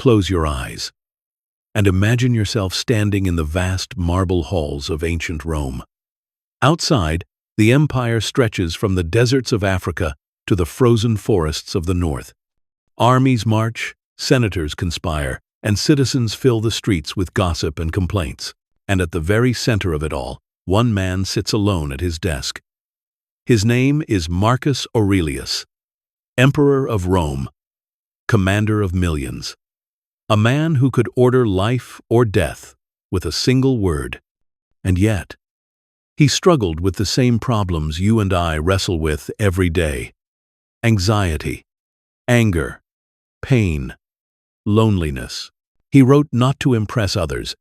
Close your eyes and imagine yourself standing in the vast marble halls of ancient Rome. Outside, the empire stretches from the deserts of Africa to the frozen forests of the north. Armies march, senators conspire, and citizens fill the streets with gossip and complaints. And at the very center of it all, one man sits alone at his desk. His name is Marcus Aurelius, Emperor of Rome, commander of millions. A man who could order life or death with a single word. And yet, he struggled with the same problems you and I wrestle with every day. Anxiety, anger, pain, loneliness. He wrote not to impress others,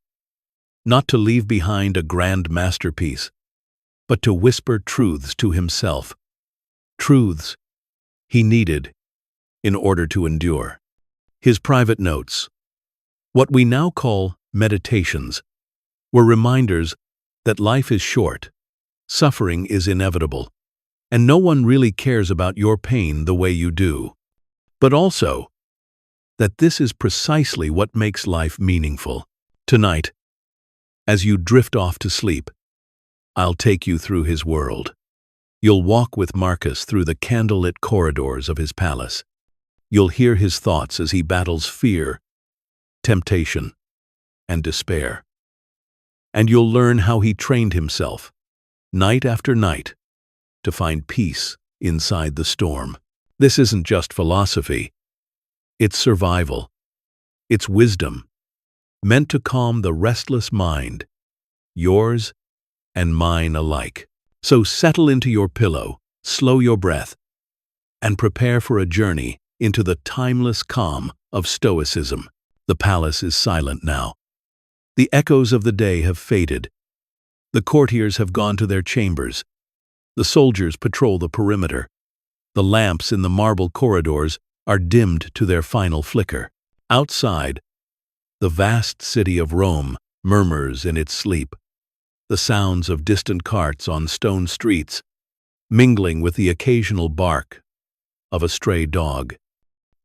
not to leave behind a grand masterpiece, but to whisper truths to himself. Truths he needed in order to endure. His private notes, what we now call meditations, were reminders that life is short, suffering is inevitable, and no one really cares about your pain the way you do. But also, that this is precisely what makes life meaningful. Tonight, as you drift off to sleep, I'll take you through his world. You'll walk with Marcus through the candlelit corridors of his palace. You'll hear his thoughts as he battles fear, temptation, and despair. And you'll learn how he trained himself, night after night, to find peace inside the storm. This isn't just philosophy. It's survival. It's wisdom, meant to calm the restless mind, yours and mine alike. So settle into your pillow, slow your breath, and prepare for a journey into the timeless calm of Stoicism. The palace is silent now. The echoes of the day have faded. The courtiers have gone to their chambers. The soldiers patrol the perimeter. The lamps in the marble corridors are dimmed to their final flicker. Outside, the vast city of Rome murmurs in its sleep, the sounds of distant carts on stone streets, mingling with the occasional bark of a stray dog.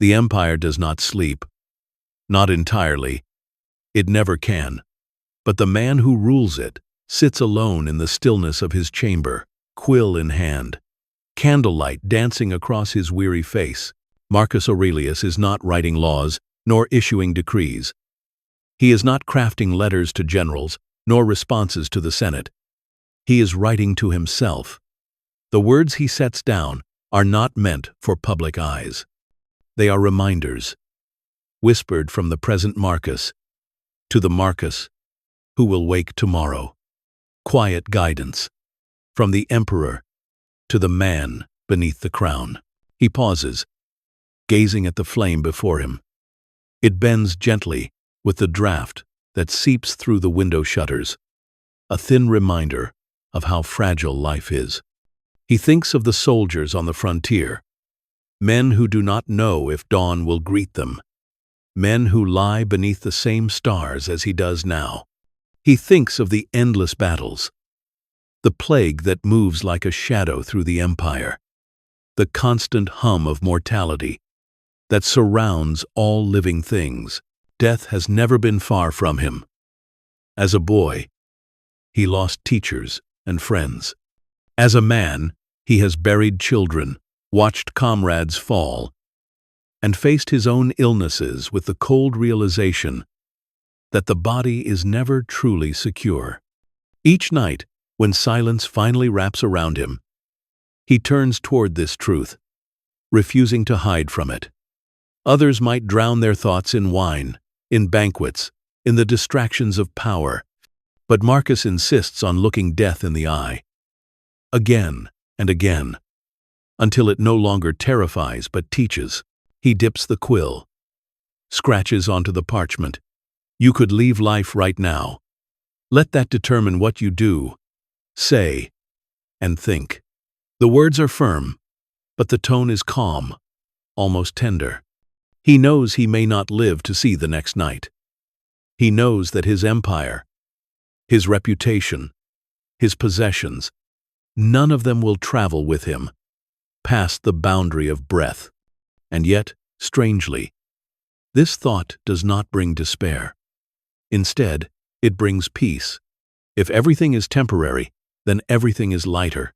The empire does not sleep. Not entirely. It never can. But the man who rules it sits alone in the stillness of his chamber, quill in hand, candlelight dancing across his weary face. Marcus Aurelius is not writing laws, nor issuing decrees. He is not crafting letters to generals, nor responses to the Senate. He is writing to himself. The words he sets down are not meant for public eyes. They are reminders, whispered from the present Marcus to the Marcus who will wake tomorrow. Quiet guidance, from the emperor to the man beneath the crown. He pauses, gazing at the flame before him. It bends gently with the draft that seeps through the window shutters, a thin reminder of how fragile life is. He thinks of the soldiers on the frontier, men who do not know if dawn will greet them, men who lie beneath the same stars as he does now. He thinks of the endless battles, the plague that moves like a shadow through the empire, the constant hum of mortality that surrounds all living things. Death has never been far from him. As a boy, he lost teachers and friends. As a man, he has buried children, watched comrades fall, and faced his own illnesses with the cold realization that the body is never truly secure. Each night, when silence finally wraps around him, he turns toward this truth, refusing to hide from it. Others might drown their thoughts in wine, in banquets, in the distractions of power, but Marcus insists on looking death in the eye, again and again, until it no longer terrifies but teaches. He dips the quill, scratches onto the parchment. You could leave life right now. Let that determine what you do, say, and think. The words are firm, but the tone is calm, almost tender. He knows he may not live to see the next night. He knows that his empire, his reputation, his possessions, none of them will travel with him past the boundary of breath. And yet, strangely, This thought does not bring despair. Instead, it brings peace. If everything is temporary, then everything is lighter.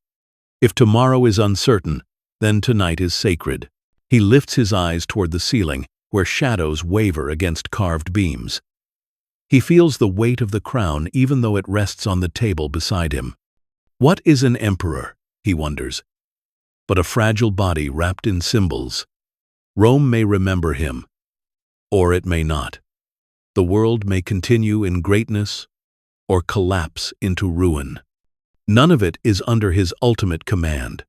If tomorrow is uncertain, then tonight is sacred. He lifts his eyes toward the ceiling, where shadows waver against carved beams. He feels the weight of the crown even though it rests on the table beside him. What is an emperor, he wonders, but a fragile body wrapped in symbols? Rome may remember him, or it may not. The world may continue in greatness or collapse into ruin. None of it is under his ultimate command.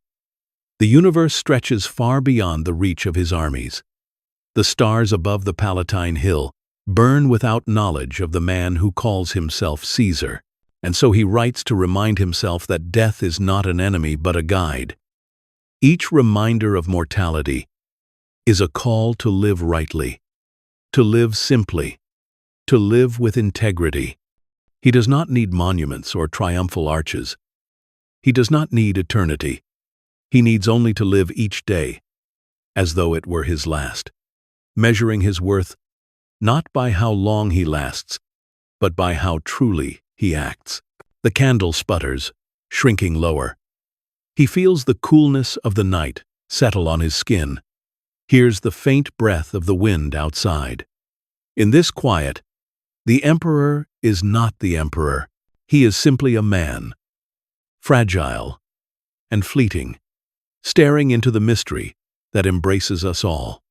The universe stretches far beyond the reach of his armies. The stars above the Palatine Hill burn without knowledge of the man who calls himself Caesar, and so he writes to remind himself that death is not an enemy but a guide. Each reminder of mortality is a call to live rightly, to live simply, to live with integrity. He does not need monuments or triumphal arches. He does not need eternity. He needs only to live each day as though it were his last, measuring his worth not by how long he lasts, but by how truly he acts. The candle sputters, shrinking lower. He feels the coolness of the night settle on his skin, hears the faint breath of the wind outside. In this quiet, the emperor is not the emperor. He is simply a man, fragile and fleeting, staring into the mystery that embraces us all.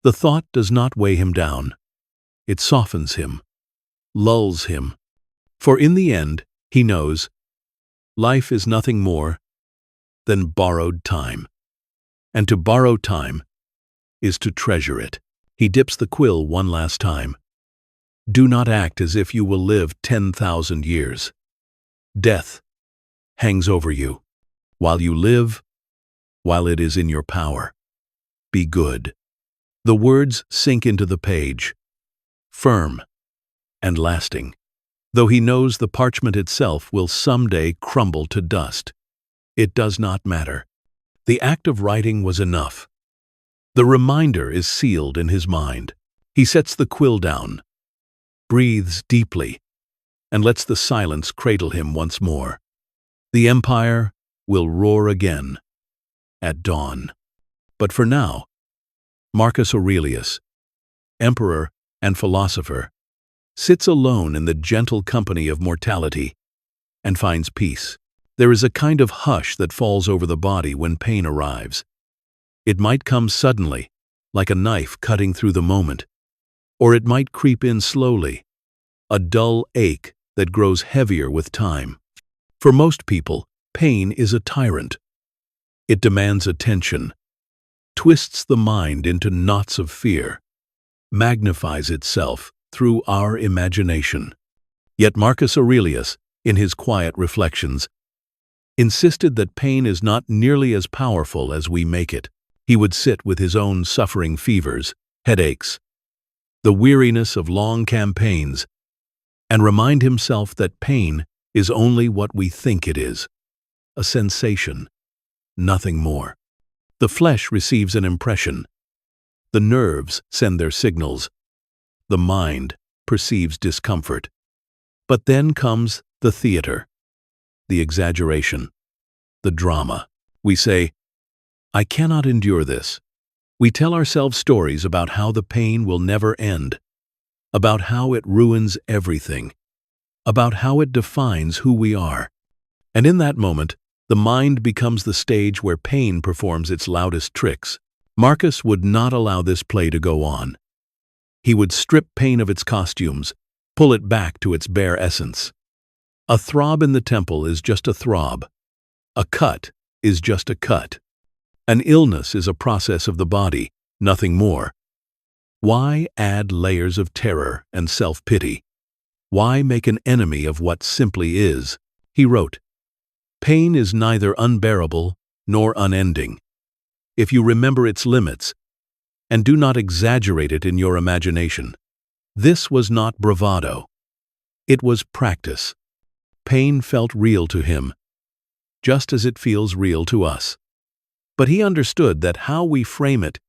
The thought does not weigh him down. It softens him, lulls him. For in the end, he knows, life is nothing more than borrowed time. And to borrow time is to treasure it. He dips the quill one last time. Do not act as if you will live 10,000 years. Death hangs over you. While you live, while it is in your power, be good. The words sink into the page, firm and lasting, though he knows the parchment itself will someday crumble to dust. It does not matter. The act of writing was enough. The reminder is sealed in his mind. He sets the quill down, breathes deeply, and lets the silence cradle him once more. The empire will roar again at dawn. But for now, Marcus Aurelius, emperor and philosopher, sits alone in the gentle company of mortality and finds peace. There is a kind of hush that falls over the body when pain arrives. It might come suddenly, like a knife cutting through the moment, or it might creep in slowly, a dull ache that grows heavier with time. For most people, pain is a tyrant. It demands attention, twists the mind into knots of fear, magnifies itself through our imagination. Yet Marcus Aurelius, in his quiet reflections, insisted that pain is not nearly as powerful as we make it. He would sit with his own suffering fevers, headaches, the weariness of long campaigns, and remind himself that pain is only what we think it is, a sensation, nothing more. The flesh receives an impression. The nerves send their signals. The mind perceives discomfort. But then comes the theater, the exaggeration, the drama. We say, I cannot endure this. We tell ourselves stories about how the pain will never end, about how it ruins everything, about how it defines who we are. And in that moment, the mind becomes the stage where pain performs its loudest tricks. Marcus would not allow this play to go on. He would strip pain of its costumes, pull it back to its bare essence. A throb in the temple is just a throb. A cut is just a cut. An illness is a process of the body, nothing more. Why add layers of terror and self-pity? Why make an enemy of what simply is? He wrote, pain is neither unbearable nor unending. If you remember its limits, and do not exaggerate it in your imagination. This was not bravado. It was practice. Pain felt real to him, just as it feels real to us. But he understood that how we frame it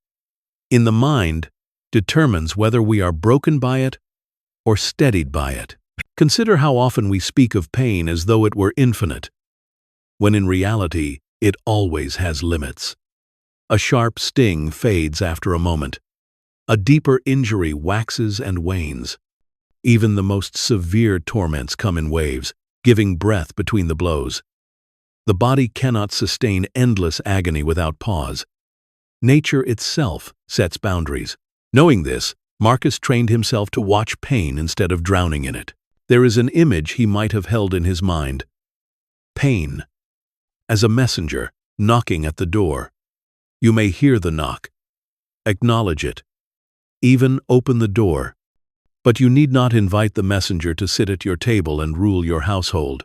in the mind determines whether we are broken by it or steadied by it. Consider how often we speak of pain as though it were infinite, when in reality it always has limits. A sharp sting fades after a moment. A deeper injury waxes and wanes. Even the most severe torments come in waves, giving breath between the blows. The body cannot sustain endless agony without pause. Nature itself sets boundaries. Knowing this, Marcus trained himself to watch pain instead of drowning in it. There is an image he might have held in his mind. Pain, as a messenger, knocking at the door. You may hear the knock. Acknowledge it. Even open the door. But you need not invite the messenger to sit at your table and rule your household.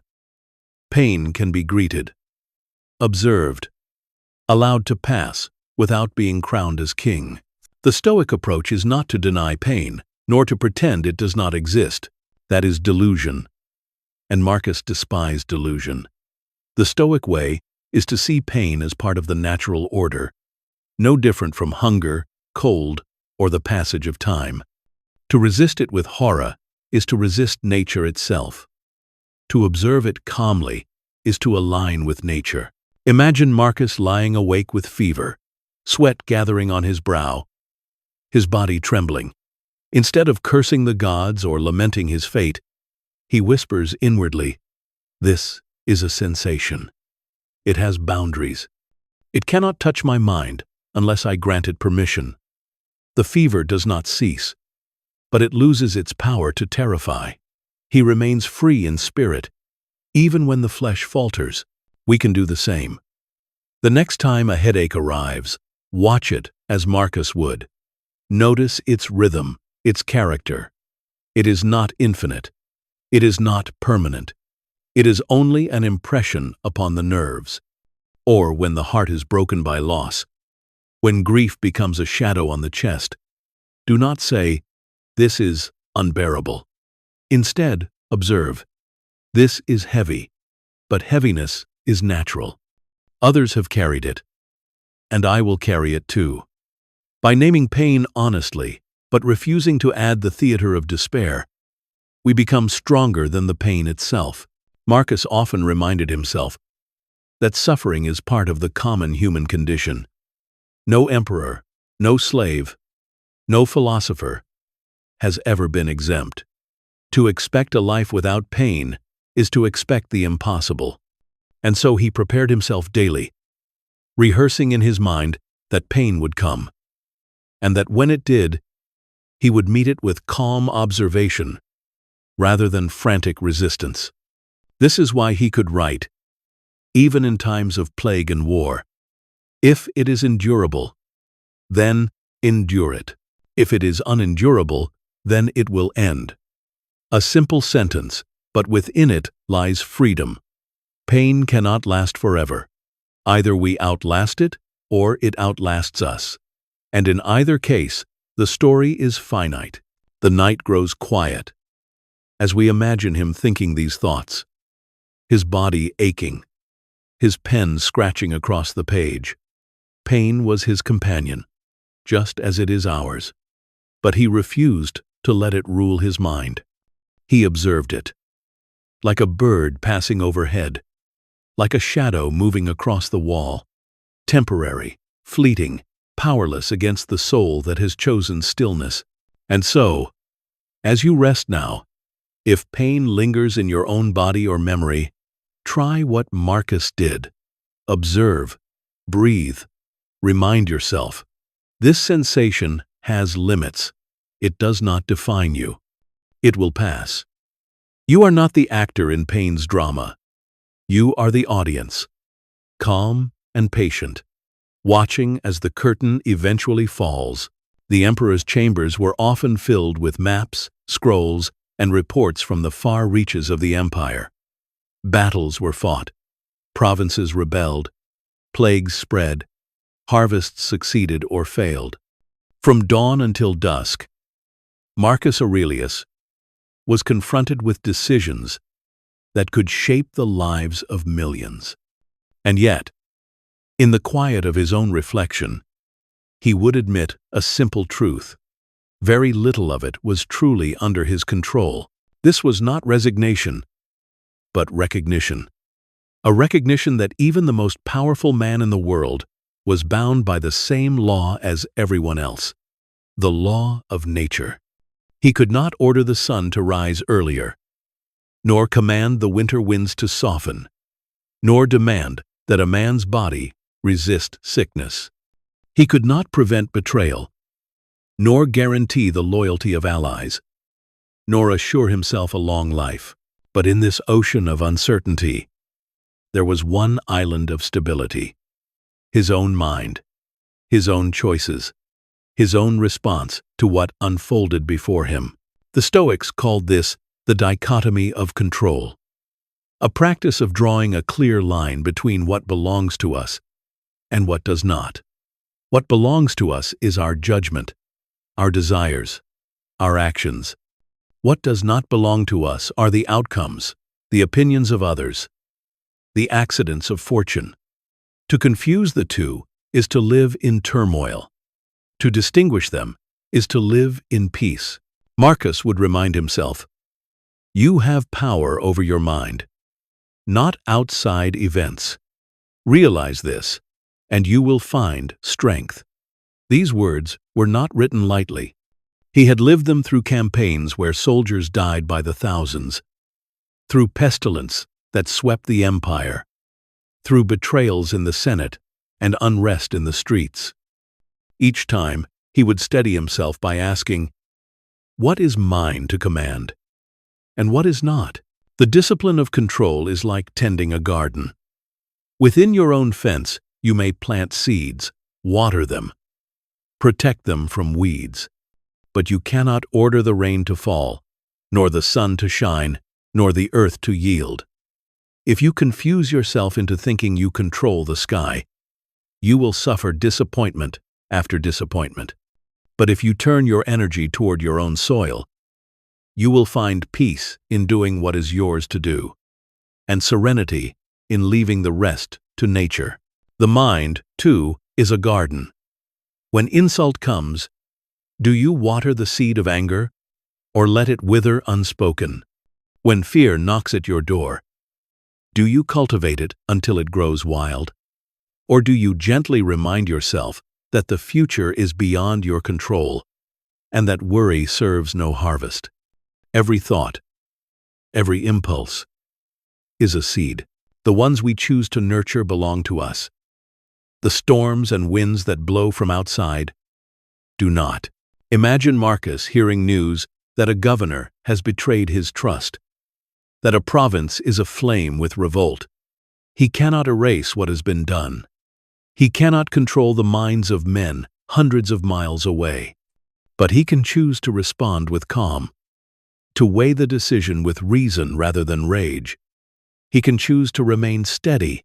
Pain can be greeted, observed, allowed to pass without being crowned as king. The Stoic approach is not to deny pain, nor to pretend it does not exist. That is delusion. And Marcus despised delusion. The Stoic way is to see pain as part of the natural order, no different from hunger, cold, or the passage of time. To resist it with horror is to resist nature itself. To observe it calmly is to align with nature. Imagine Marcus lying awake with fever, sweat gathering on his brow, his body trembling. Instead of cursing the gods or lamenting his fate, he whispers inwardly, "This is a sensation. It has boundaries. It cannot touch my mind unless I grant it permission." The fever does not cease, but it loses its power to terrify. He remains free in spirit, even when the flesh falters. We can do the same. The next time a headache arrives, watch it as Marcus would. Notice its rhythm, its character. It is not infinite. It is not permanent. It is only an impression upon the nerves. Or when the heart is broken by loss, when grief becomes a shadow on the chest, do not say, "This is unbearable." Instead, observe, "This is heavy, but heaviness is natural. Others have carried it, and I will carry it too." By naming pain honestly, but refusing to add the theater of despair, we become stronger than the pain itself. Marcus often reminded himself that suffering is part of the common human condition. No emperor, no slave, no philosopher has ever been exempt. To expect a life without pain is to expect the impossible. And so he prepared himself daily, rehearsing in his mind that pain would come, and that when it did, he would meet it with calm observation rather than frantic resistance. This is why he could write, even in times of plague and war, "If it is endurable, then endure it. If it is unendurable, then it will end." A simple sentence, but within it lies freedom. Pain cannot last forever. Either we outlast it, or it outlasts us. And in either case, the story is finite. The night grows quiet. As we imagine him thinking these thoughts, his body aching, his pen scratching across the page, pain was his companion, just as it is ours. But he refused to let it rule his mind. He observed it, like a bird passing overhead, like a shadow moving across the wall, temporary, fleeting, powerless against the soul that has chosen stillness. And so, as you rest now, if pain lingers in your own body or memory, try what Marcus did. Observe, breathe, remind yourself. This sensation has limits. It does not define you. It will pass. You are not the actor in pain's drama. You are the audience, calm and patient, watching as the curtain eventually falls. The emperor's chambers were often filled with maps, scrolls, and reports from the far reaches of the empire. Battles were fought, provinces rebelled, plagues spread, harvests succeeded or failed. From dawn until dusk, Marcus Aurelius was confronted with decisions that could shape the lives of millions. And yet, in the quiet of his own reflection, he would admit a simple truth. Very little of it was truly under his control. This was not resignation, but recognition. A recognition that even the most powerful man in the world was bound by the same law as everyone else, the law of nature. He could not order the sun to rise earlier, nor command the winter winds to soften, nor demand that a man's body resist sickness. He could not prevent betrayal, nor guarantee the loyalty of allies, nor assure himself a long life. But in this ocean of uncertainty, there was one island of stability: his own mind, his own choices, his own response to what unfolded before him. The Stoics called this the dichotomy of control, a practice of drawing a clear line between what belongs to us and what does not. What belongs to us is our judgment, our desires, our actions. What does not belong to us are the outcomes, the opinions of others, the accidents of fortune. To confuse the two is to live in turmoil. To distinguish them is to live in peace. Marcus would remind himself, "You have power over your mind, not outside events. Realize this, and you will find strength." These words were not written lightly. He had lived them through campaigns where soldiers died by the thousands, through pestilence that swept the empire, through betrayals in the Senate and unrest in the streets. Each time, he would steady himself by asking, "What is mine to command, and what is not?" The discipline of control is like tending a garden. Within your own fence, you may plant seeds, water them, protect them from weeds. But you cannot order the rain to fall, nor the sun to shine, nor the earth to yield. If you confuse yourself into thinking you control the sky, you will suffer disappointment after disappointment. But if you turn your energy toward your own soil, you will find peace in doing what is yours to do, and serenity in leaving the rest to nature. The mind, too, is a garden. When insult comes, do you water the seed of anger, or let it wither unspoken? When fear knocks at your door, do you cultivate it until it grows wild? Or do you gently remind yourself that the future is beyond your control, and that worry serves no harvest? Every thought, every impulse, is a seed. The ones we choose to nurture belong to us. The storms and winds that blow from outside do not. Imagine Marcus hearing news that a governor has betrayed his trust, that a province is aflame with revolt. He cannot erase what has been done. He cannot control the minds of men hundreds of miles away. But he can choose to respond with calm, to weigh the decision with reason rather than rage. He can choose to remain steady,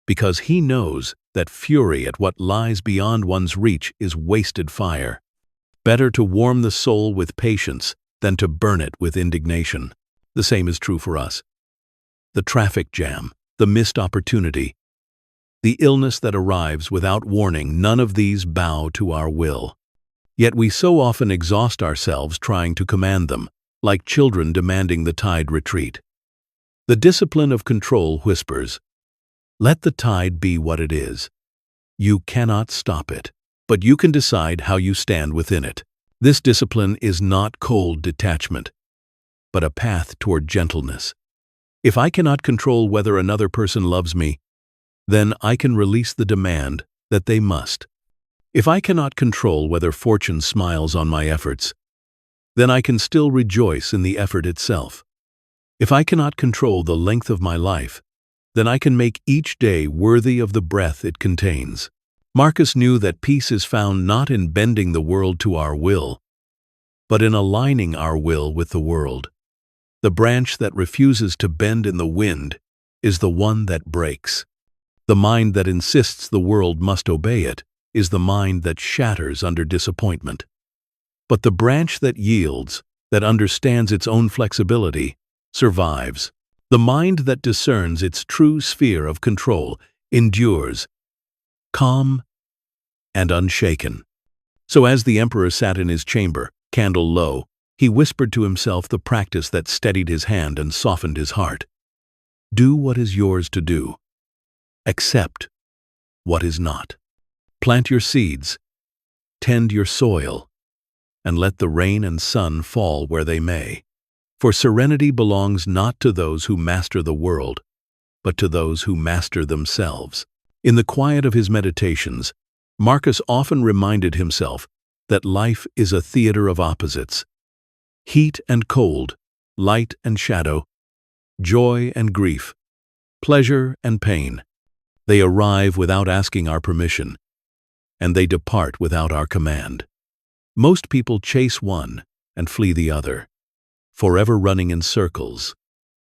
because he knows that fury at what lies beyond one's reach is wasted fire. Better to warm the soul with patience than to burn it with indignation. The same is true for us. The traffic jam, the missed opportunity, the illness that arrives without warning, none of these bow to our will. Yet we so often exhaust ourselves trying to command them, like children demanding the tide retreat. The discipline of control whispers, "Let the tide be what it is. You cannot stop it, but you can decide how you stand within it." This discipline is not cold detachment, but a path toward gentleness. If I cannot control whether another person loves me, then I can release the demand that they must. If I cannot control whether fortune smiles on my efforts, then I can still rejoice in the effort itself. If I cannot control the length of my life, then I can make each day worthy of the breath it contains. Marcus knew that peace is found not in bending the world to our will, but in aligning our will with the world. The branch that refuses to bend in the wind is the one that breaks. The mind that insists the world must obey it is the mind that shatters under disappointment. But the branch that yields, that understands its own flexibility, survives. The mind that discerns its true sphere of control endures, calm and unshaken. So as the emperor sat in his chamber, Candle low, he whispered to himself the practice that steadied his hand and softened his heart. Do what is yours to do. Accept what is not. Plant your seeds, tend your soil, and let the rain and sun fall where they may. For serenity belongs not to those who master the world, but to those who master themselves. In the quiet of his meditations, Marcus often reminded himself that life is a theater of opposites. Heat and cold, light and shadow, joy and grief, pleasure and pain. They arrive without asking our permission, and they depart without our command. Most people chase one and flee the other, forever running in circles,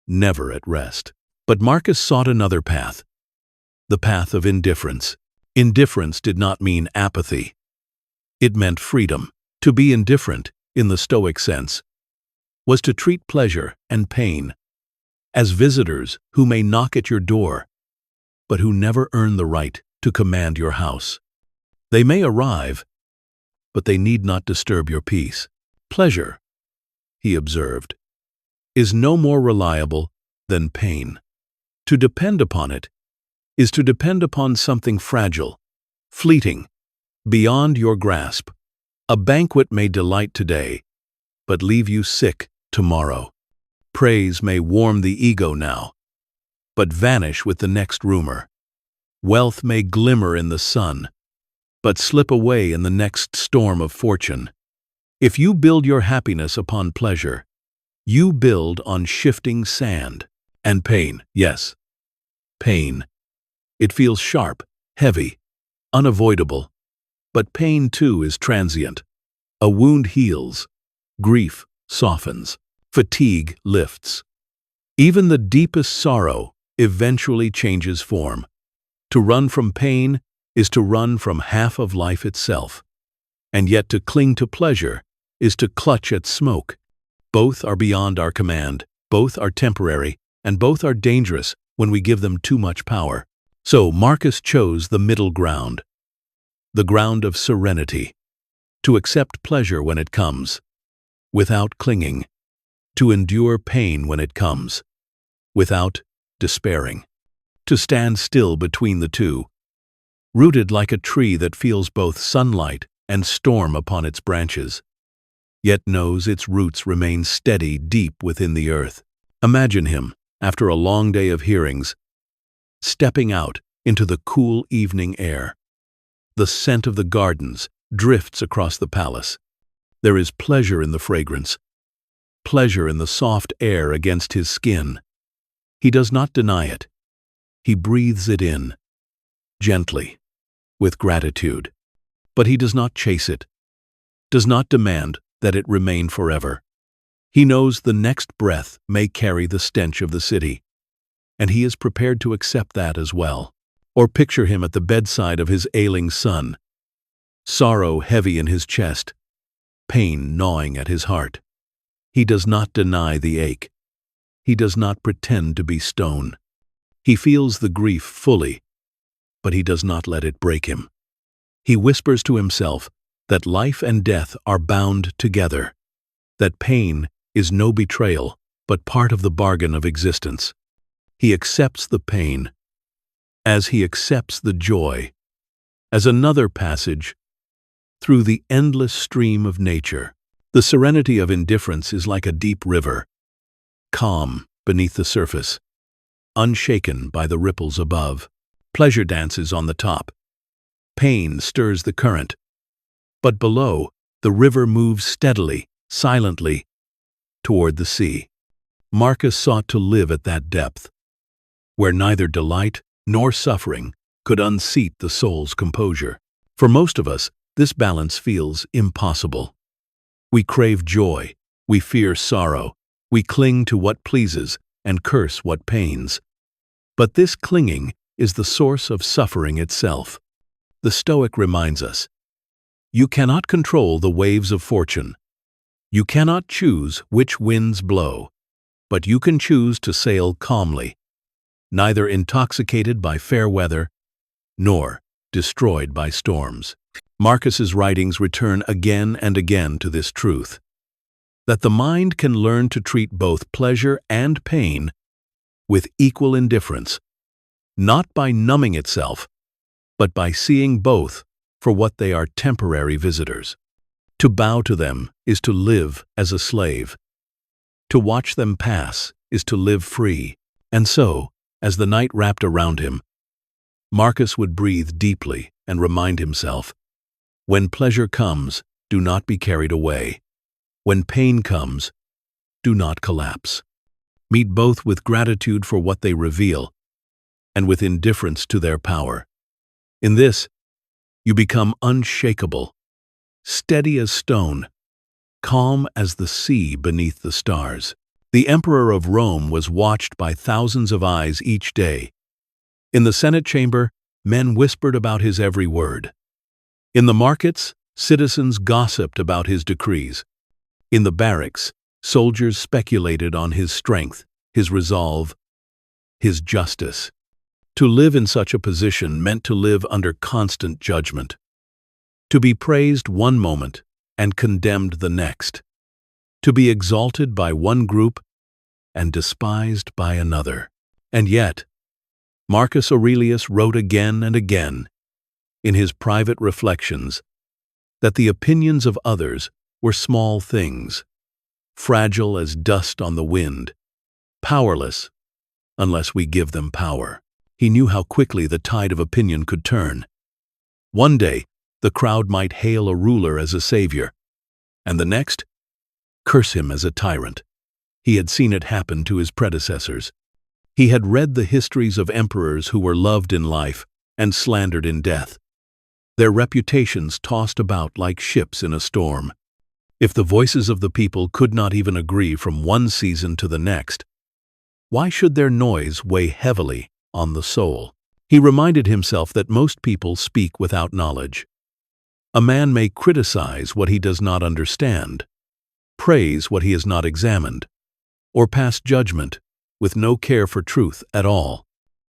never at rest. But Marcus sought another path, the path of indifference. Indifference did not mean apathy. It meant freedom. To be indifferent, in the Stoic sense, was to treat pleasure and pain as visitors who may knock at your door, but who never earn the right to command your house. They may arrive, but they need not disturb your peace. Pleasure, he observed, is no more reliable than pain. To depend upon it is to depend upon something fragile, fleeting, beyond your grasp. A banquet may delight today, but leave you sick tomorrow. Praise may warm the ego now, but vanish with the next rumor. Wealth may glimmer in the sun, but slip away in the next storm of fortune. If you build your happiness upon pleasure, you build on shifting sand. And pain, yes, pain. It feels sharp, heavy, unavoidable. But pain too is transient. A wound heals, grief softens, fatigue lifts. Even the deepest sorrow eventually changes form. To run from pain is to run from half of life itself. And yet to cling to pleasure is to clutch at smoke. Both are beyond our command, both are temporary, and both are dangerous when we give them too much power. So Marcus chose the middle ground, the ground of serenity, to accept pleasure when it comes, without clinging, to endure pain when it comes, without despairing, to stand still between the two, rooted like a tree that feels both sunlight and storm upon its branches, yet knows its roots remain steady deep within the earth. Imagine him, after a long day of hearings, stepping out into the cool evening air. The scent of the gardens drifts across the palace. There is pleasure in the fragrance, pleasure in the soft air against his skin. He does not deny it. He breathes it in, gently, with gratitude. But he does not chase it, does not demand that it remain forever. He knows the next breath may carry the stench of the city, and he is prepared to accept that as well. Or picture him at the bedside of his ailing son, sorrow heavy in his chest, pain gnawing at his heart. He does not deny the ache. He does not pretend to be stone. He feels the grief fully, but he does not let it break him. He whispers to himself that life and death are bound together, that pain is no betrayal, but part of the bargain of existence. He accepts the pain, as he accepts the joy, as another passage through the endless stream of nature. The serenity of indifference is like a deep river, calm beneath the surface, unshaken by the ripples above. Pleasure dances on the top. Pain stirs the current. But below, the river moves steadily, silently, toward the sea. Marcus sought to live at that depth, where neither delight nor suffering could unseat the soul's composure. For most of us, this balance feels impossible. We crave joy, we fear sorrow, we cling to what pleases and curse what pains. But this clinging is the source of suffering itself. The Stoic reminds us, you cannot control the waves of fortune. You cannot choose which winds blow, but you can choose to sail calmly, neither intoxicated by fair weather nor destroyed by storms. Marcus's writings return again and again to this truth, that the mind can learn to treat both pleasure and pain with equal indifference, not by numbing itself, but by seeing both for what they are: temporary visitors. To bow to them is to live as a slave. To watch them pass is to live free. And so, as the night wrapped around him, Marcus would breathe deeply and remind himself, when pleasure comes, do not be carried away. When pain comes, do not collapse. Meet both with gratitude for what they reveal and with indifference to their power. In this, you become unshakable, steady as stone, calm as the sea beneath the stars. The Emperor of Rome was watched by thousands of eyes each day. In the Senate chamber, men whispered about his every word. In the markets, citizens gossiped about his decrees. In the barracks, soldiers speculated on his strength, his resolve, his justice. To live in such a position meant to live under constant judgment. To be praised one moment and condemned the next. To be exalted by one group and despised by another. And yet, Marcus Aurelius wrote again and again, in his private reflections, that the opinions of others were small things, fragile as dust on the wind, powerless unless we give them power. He knew how quickly the tide of opinion could turn. One day, the crowd might hail a ruler as a savior, and the next, curse him as a tyrant. He had seen it happen to his predecessors. He had read the histories of emperors who were loved in life and slandered in death, their reputations tossed about like ships in a storm. If the voices of the people could not even agree from one season to the next, why should their noise weigh heavily on the soul? He reminded himself that most people speak without knowledge. A man may criticize what he does not understand, praise what he has not examined, or pass judgment with no care for truth at all.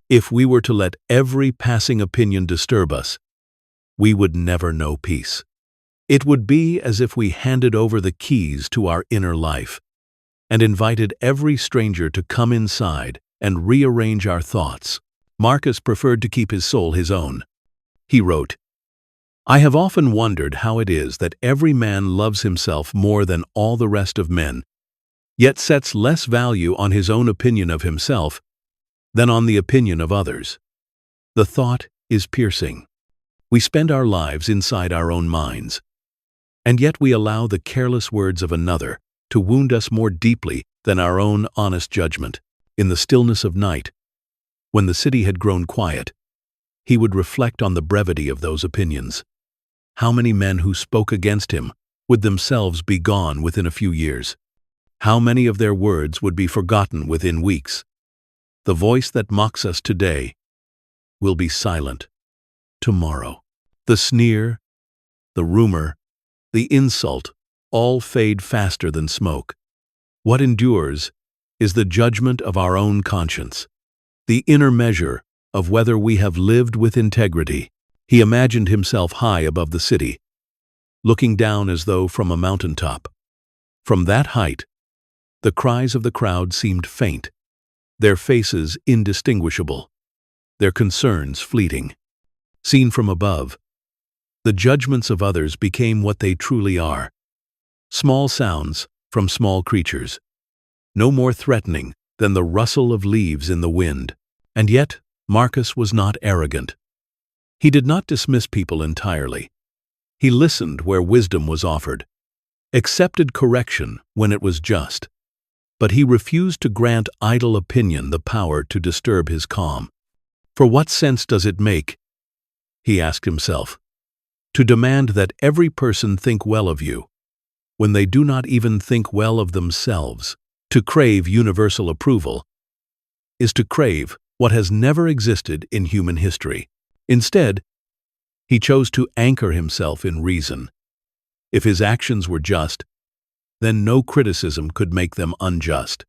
If we were to let every passing opinion disturb us, we would never know peace. It would be as if we handed over the keys to our inner life and invited every stranger to come inside and rearrange our thoughts. Marcus preferred to keep his soul his own. He wrote, "I have often wondered how it is that every man loves himself more than all the rest of men, yet sets less value on his own opinion of himself than on the opinion of others. The thought is piercing. We spend our lives inside our own minds, and yet we allow the careless words of another to wound us more deeply than our own honest judgment." In the stillness of night, when the city had grown quiet, he would reflect on the brevity of those opinions. How many men who spoke against him would themselves be gone within a few years? How many of their words would be forgotten within weeks? The voice that mocks us today will be silent tomorrow. The sneer, the rumor, the insult all fade faster than smoke. What endures is the judgment of our own conscience, the inner measure of whether we have lived with integrity. He imagined himself high above the city, looking down as though from a mountaintop. From that height, the cries of the crowd seemed faint, their faces indistinguishable, their concerns fleeting. Seen from above, the judgments of others became what they truly are: small sounds from small creatures, no more threatening than the rustle of leaves in the wind. And yet, Marcus was not arrogant. He did not dismiss people entirely. He listened where wisdom was offered, accepted correction when it was just, but he refused to grant idle opinion the power to disturb his calm. For what sense does it make, he asked himself, to demand that every person think well of you, when they do not even think well of themselves? To crave universal approval is to crave what has never existed in human history. Instead, he chose to anchor himself in reason. If his actions were just, then no criticism could make them unjust.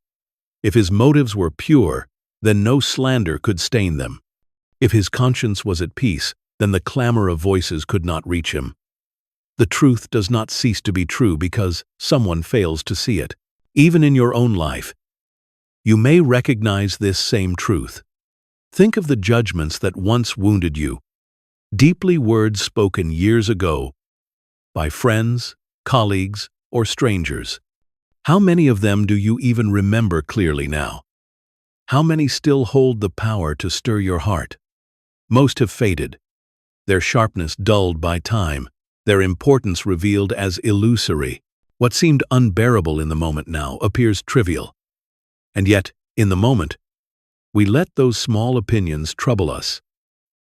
If his motives were pure, then no slander could stain them. If his conscience was at peace, then the clamor of voices could not reach him. The truth does not cease to be true because someone fails to see it. Even in your own life, you may recognize this same truth. Think of the judgments that once wounded you, deeply words spoken years ago by friends, colleagues, or strangers. How many of them do you even remember clearly now? How many still hold the power to stir your heart? Most have faded, their sharpness dulled by time, their importance revealed as illusory. What seemed unbearable in the moment now appears trivial. And yet, in the moment, we let those small opinions trouble us,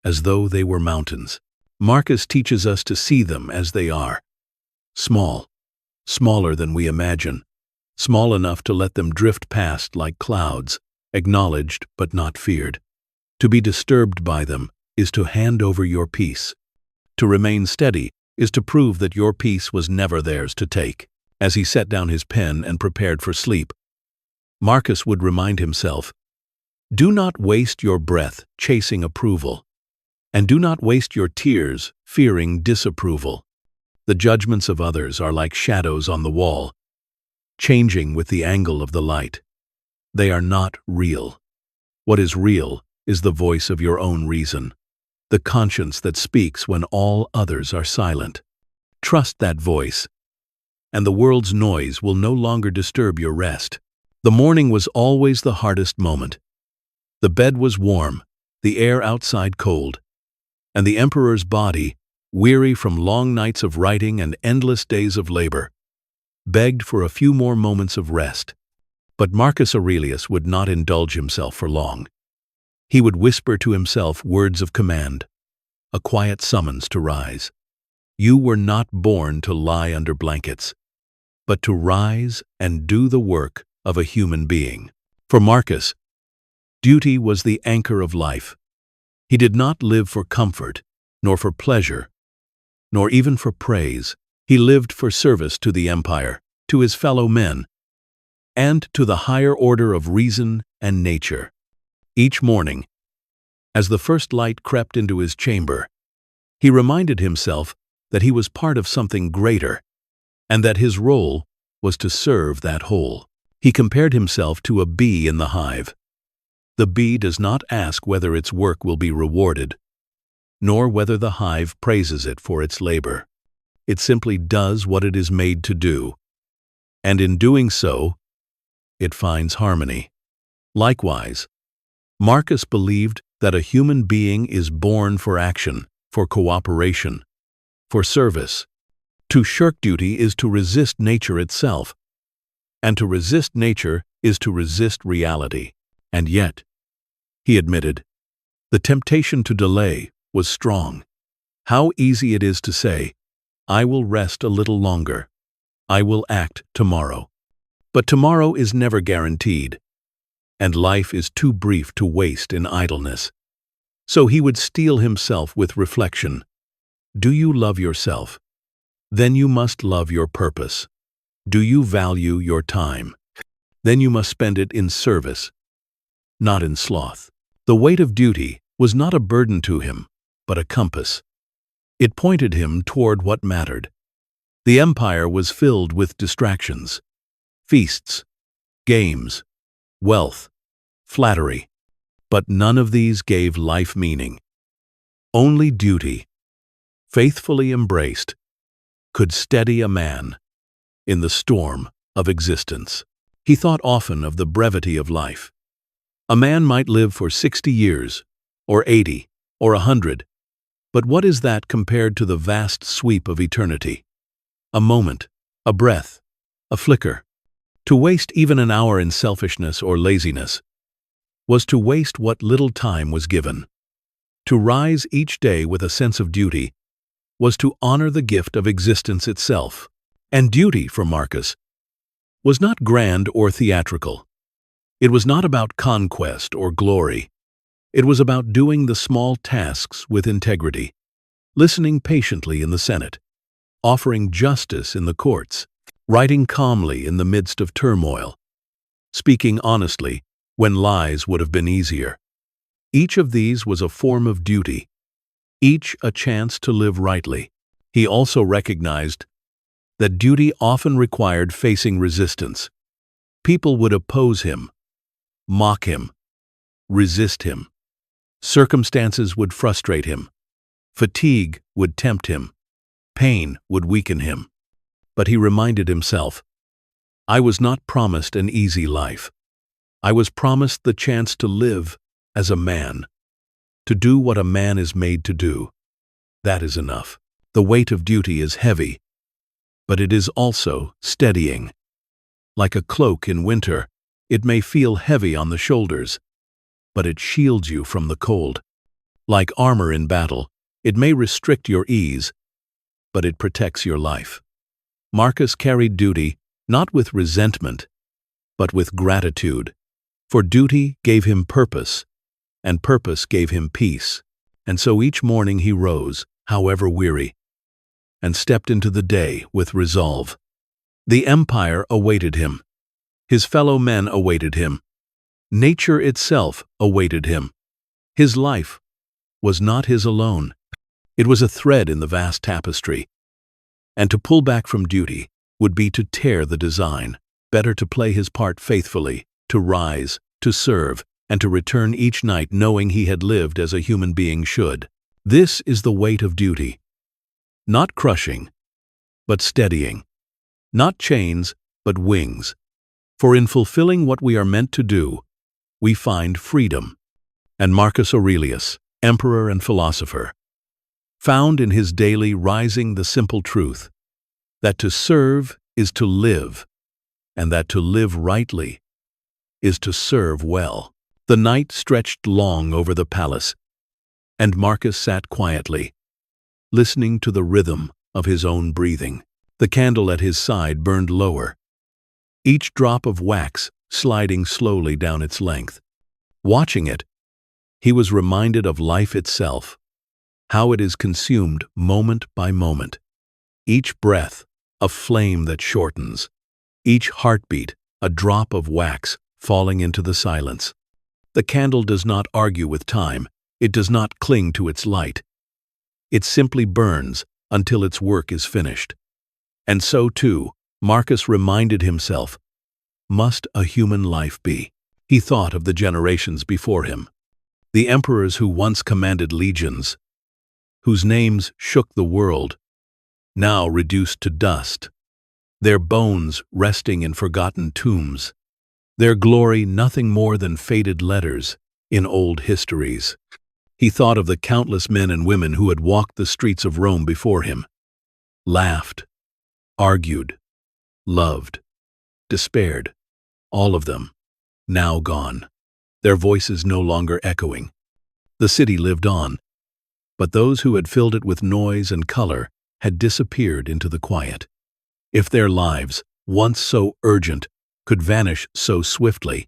as though they were mountains. Marcus teaches us to see them as they are. Small, smaller than we imagine, small enough to let them drift past like clouds, acknowledged but not feared. To be disturbed by them is to hand over your peace. To remain steady is to prove that your peace was never theirs to take. As he set down his pen and prepared for sleep, Marcus would remind himself, "Do not waste your breath chasing approval, and do not waste your tears fearing disapproval. The judgments of others are like shadows on the wall, changing with the angle of the light. They are not real. What is real is the voice of your own reason, the conscience that speaks when all others are silent. Trust that voice, and the world's noise will no longer disturb your rest." The morning was always the hardest moment. The bed was warm, the air outside cold, and the emperor's body, weary from long nights of writing and endless days of labor, begged for a few more moments of rest. But Marcus Aurelius would not indulge himself for long. He would whisper to himself words of command, a quiet summons to rise. You were not born to lie under blankets, but to rise and do the work of a human being. For Marcus, duty was the anchor of life. He did not live for comfort, nor for pleasure, nor even for praise. He lived for service to the empire, to his fellow men, and to the higher order of reason and nature. Each morning, as the first light crept into his chamber, he reminded himself that he was part of something greater, and that his role was to serve that whole. He compared himself to a bee in the hive. The bee does not ask whether its work will be rewarded, nor whether the hive praises it for its labor. It simply does what it is made to do, and in doing so, it finds harmony. Likewise, Marcus believed that a human being is born for action, for cooperation, for service. To shirk duty is to resist nature itself, and to resist nature is to resist reality. And yet, he admitted, the temptation to delay was strong. How easy it is to say, "I will rest a little longer. I will act tomorrow." But tomorrow is never guaranteed, and life is too brief to waste in idleness. So he would steel himself with reflection. Do you love yourself? Then you must love your purpose. Do you value your time? Then you must spend it in service, not in sloth. The weight of duty was not a burden to him, but a compass. It pointed him toward what mattered. The empire was filled with distractions, feasts, games, wealth, flattery, but none of these gave life meaning. Only duty, faithfully embraced, could steady a man in the storm of existence. He thought often of the brevity of life. A man might live for 60 years, or 80, or 100, but what is that compared to the vast sweep of eternity? A moment, a breath, a flicker. To waste even an hour in selfishness or laziness was to waste what little time was given. To rise each day with a sense of duty was to honor the gift of existence itself. And duty, for Marcus, was not grand or theatrical. It was not about conquest or glory. It was about doing the small tasks with integrity, listening patiently in the Senate, offering justice in the courts, writing calmly in the midst of turmoil, speaking honestly when lies would have been easier. Each of these was a form of duty, each a chance to live rightly. He also recognized that duty often required facing resistance. People would oppose him, mock him, resist him. Circumstances would frustrate him. Fatigue would tempt him. Pain would weaken him. But he reminded himself, I was not promised an easy life. I was promised the chance to live as a man, to do what a man is made to do. That is enough. The weight of duty is heavy, but it is also steadying. Like a cloak in winter, it may feel heavy on the shoulders, but it shields you from the cold. Like armor in battle, it may restrict your ease, but it protects your life. Marcus carried duty not with resentment, but with gratitude, for duty gave him purpose, and purpose gave him peace. And so each morning he rose, however weary, and stepped into the day with resolve. The empire awaited him. His fellow men awaited him. Nature itself awaited him. His life was not his alone. It was a thread in the vast tapestry. And to pull back from duty would be to tear the design. Better to play his part faithfully, to rise, to serve, and to return each night knowing he had lived as a human being should. This is the weight of duty. Not crushing, but steadying. Not chains, but wings. For in fulfilling what we are meant to do, we find freedom. And Marcus Aurelius, emperor and philosopher, found in his daily rising the simple truth that to serve is to live, and that to live rightly is to serve well. The night stretched long over the palace, and Marcus sat quietly, listening to the rhythm of his own breathing. The candle at his side burned lower, each drop of wax sliding slowly down its length. Watching it, he was reminded of life itself, how it is consumed moment by moment. Each breath, a flame that shortens. Each heartbeat, a drop of wax falling into the silence. The candle does not argue with time. It does not cling to its light. It simply burns until its work is finished. And so, too, Marcus reminded himself, must a human life be? He thought of the generations before him, the emperors who once commanded legions, whose names shook the world, now reduced to dust, their bones resting in forgotten tombs, their glory nothing more than faded letters in old histories. He thought of the countless men and women who had walked the streets of Rome before him, laughed, argued, loved, despaired, all of them, now gone, their voices no longer echoing. The city lived on, but those who had filled it with noise and color had disappeared into the quiet. If their lives, once so urgent, could vanish so swiftly,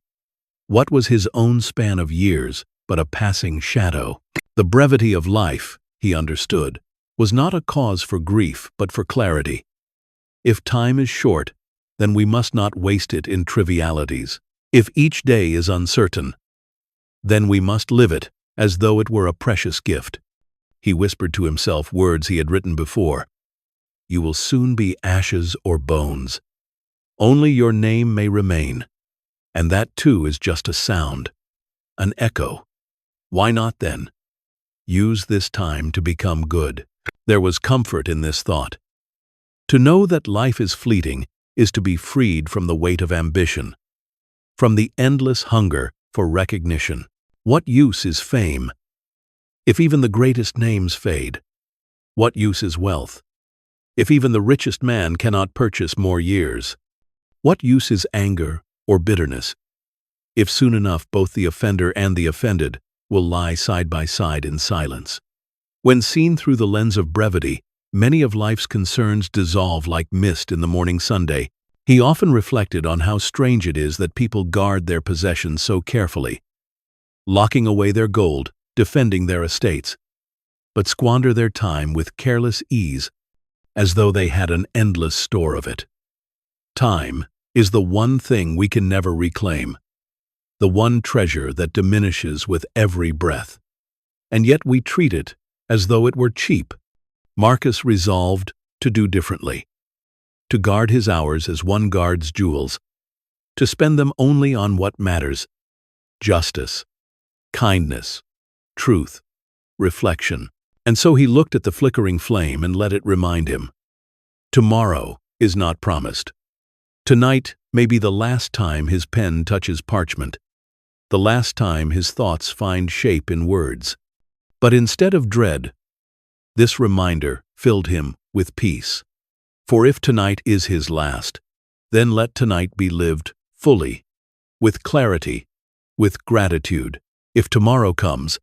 what was his own span of years but a passing shadow? The brevity of life, he understood, was not a cause for grief but for clarity. If time is short, then we must not waste it in trivialities. If each day is uncertain, then we must live it as though it were a precious gift. He whispered to himself words he had written before. You will soon be ashes or bones. Only your name may remain, and that too is just a sound, an echo. Why not then? Use this time to become good. There was comfort in this thought. To know that life is fleeting is to be freed from the weight of ambition, from the endless hunger for recognition. What use is fame if even the greatest names fade? What use is wealth if even the richest man cannot purchase more years? What use is anger or bitterness if soon enough both the offender and the offended will lie side by side in silence? When seen through the lens of brevity, many of life's concerns dissolve like mist in the morning sunday. He often reflected on how strange it is that people guard their possessions so carefully, locking away their gold, defending their estates, but squander their time with careless ease as though they had an endless store of it. Time is the one thing we can never reclaim, the one treasure that diminishes with every breath, and yet we treat it as though it were cheap, Marcus resolved to do differently, to guard his hours as one guards jewels, to spend them only on what matters: justice, kindness, truth, reflection. And so he looked at the flickering flame and let it remind him: tomorrow is not promised. Tonight may be the last time his pen touches parchment, the last time his thoughts find shape in words. But instead of dread, this reminder filled him with peace. For if tonight is his last, then let tonight be lived fully, with clarity, with gratitude. If tomorrow comes,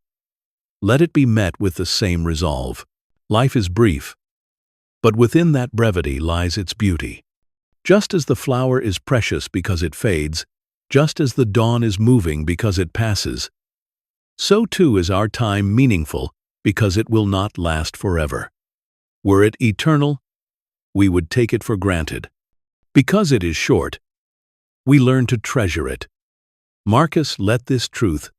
let it be met with the same resolve. Life is brief, but within that brevity lies its beauty. Just as the flower is precious because it fades, just as the dawn is moving because it passes, so too is our time meaningful because it will not last forever. Were it eternal, we would take it for granted. Because it is short, we learn to treasure it. Marcus let this truth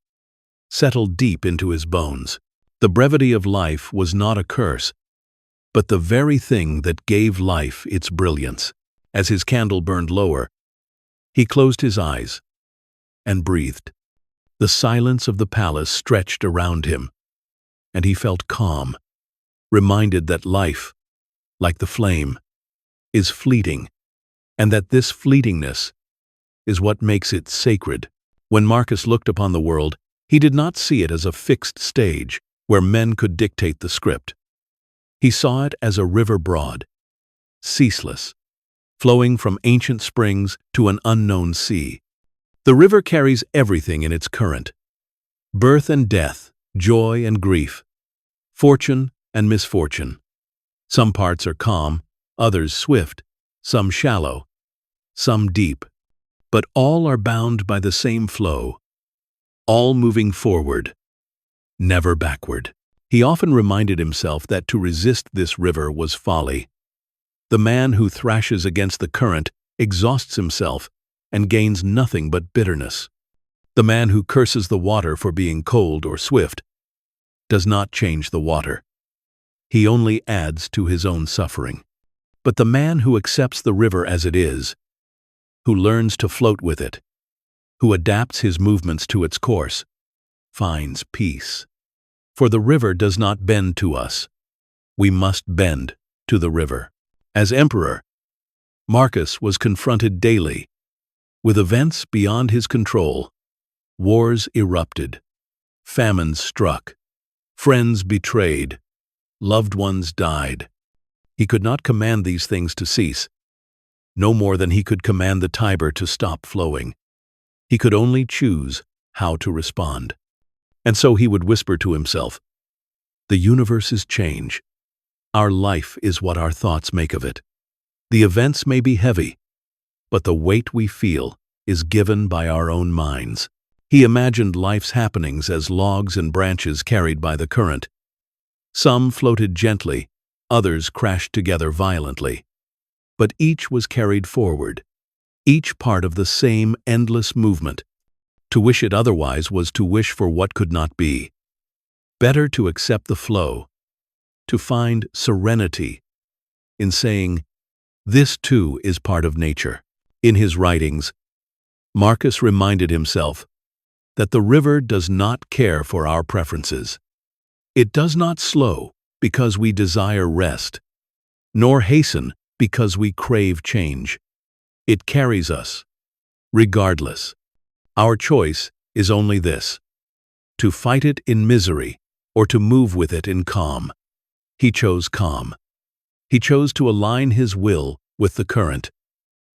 settle deep into his bones. The brevity of life was not a curse, but the very thing that gave life its brilliance. As his candle burned lower, he closed his eyes and breathed. The silence of the palace stretched around him, and he felt calm, reminded that life, like the flame, is fleeting, and that this fleetingness is what makes it sacred. When Marcus looked upon the world, he did not see it as a fixed stage where men could dictate the script. He saw it as a river broad, ceaseless, flowing from ancient springs to an unknown sea. The river carries everything in its current: birth and death, joy and grief, fortune and misfortune. Some parts are calm, others swift, some shallow, some deep, but all are bound by the same flow, all moving forward, never backward. He often reminded himself that to resist this river was folly. The man who thrashes against the current exhausts himself and gains nothing but bitterness. The man who curses the water for being cold or swift does not change the water. He only adds to his own suffering. But the man who accepts the river as it is, who learns to float with it, who adapts his movements to its course, finds peace. For the river does not bend to us. We must bend to the river. As emperor, Marcus was confronted daily with events beyond his control. Wars erupted, famines struck, friends betrayed, loved ones died. He could not command these things to cease, no more than he could command the Tiber to stop flowing. He could only choose how to respond. And so he would whisper to himself, "The universe is change. Our life is what our thoughts make of it. The events may be heavy, but the weight we feel is given by our own minds." He imagined life's happenings as logs and branches carried by the current. Some floated gently, others crashed together violently. But each was carried forward, each part of the same endless movement. To wish it otherwise was to wish for what could not be. Better to accept the flow, to find serenity in saying, "This too is part of nature." In his writings, Marcus reminded himself that the river does not care for our preferences. It does not slow because we desire rest, nor hasten because we crave change. It carries us, regardless. Our choice is only this: to fight it in misery or to move with it in calm. He chose calm. He chose to align his will with the current,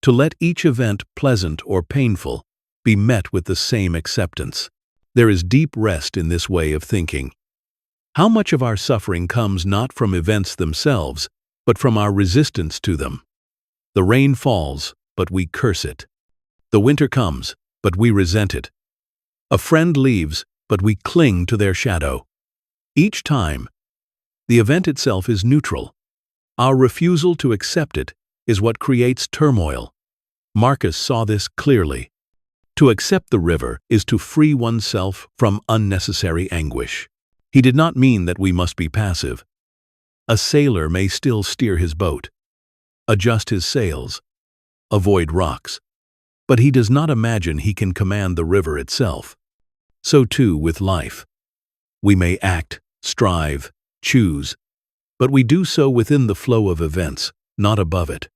to let each event, pleasant or painful, be met with the same acceptance. There is deep rest in this way of thinking. How much of our suffering comes not from events themselves, but from our resistance to them? The rain falls, but we curse it. The winter comes, but we resent it. A friend leaves, but we cling to their shadow. Each time, the event itself is neutral. Our refusal to accept it is what creates turmoil. Marcus saw this clearly. To accept the river is to free oneself from unnecessary anguish. He did not mean that we must be passive, A sailor may still steer his boat, adjust his sails, avoid rocks, but he does not imagine he can command the river itself. So too with life. We may act, strive, choose, but we do so within the flow of events, not above it.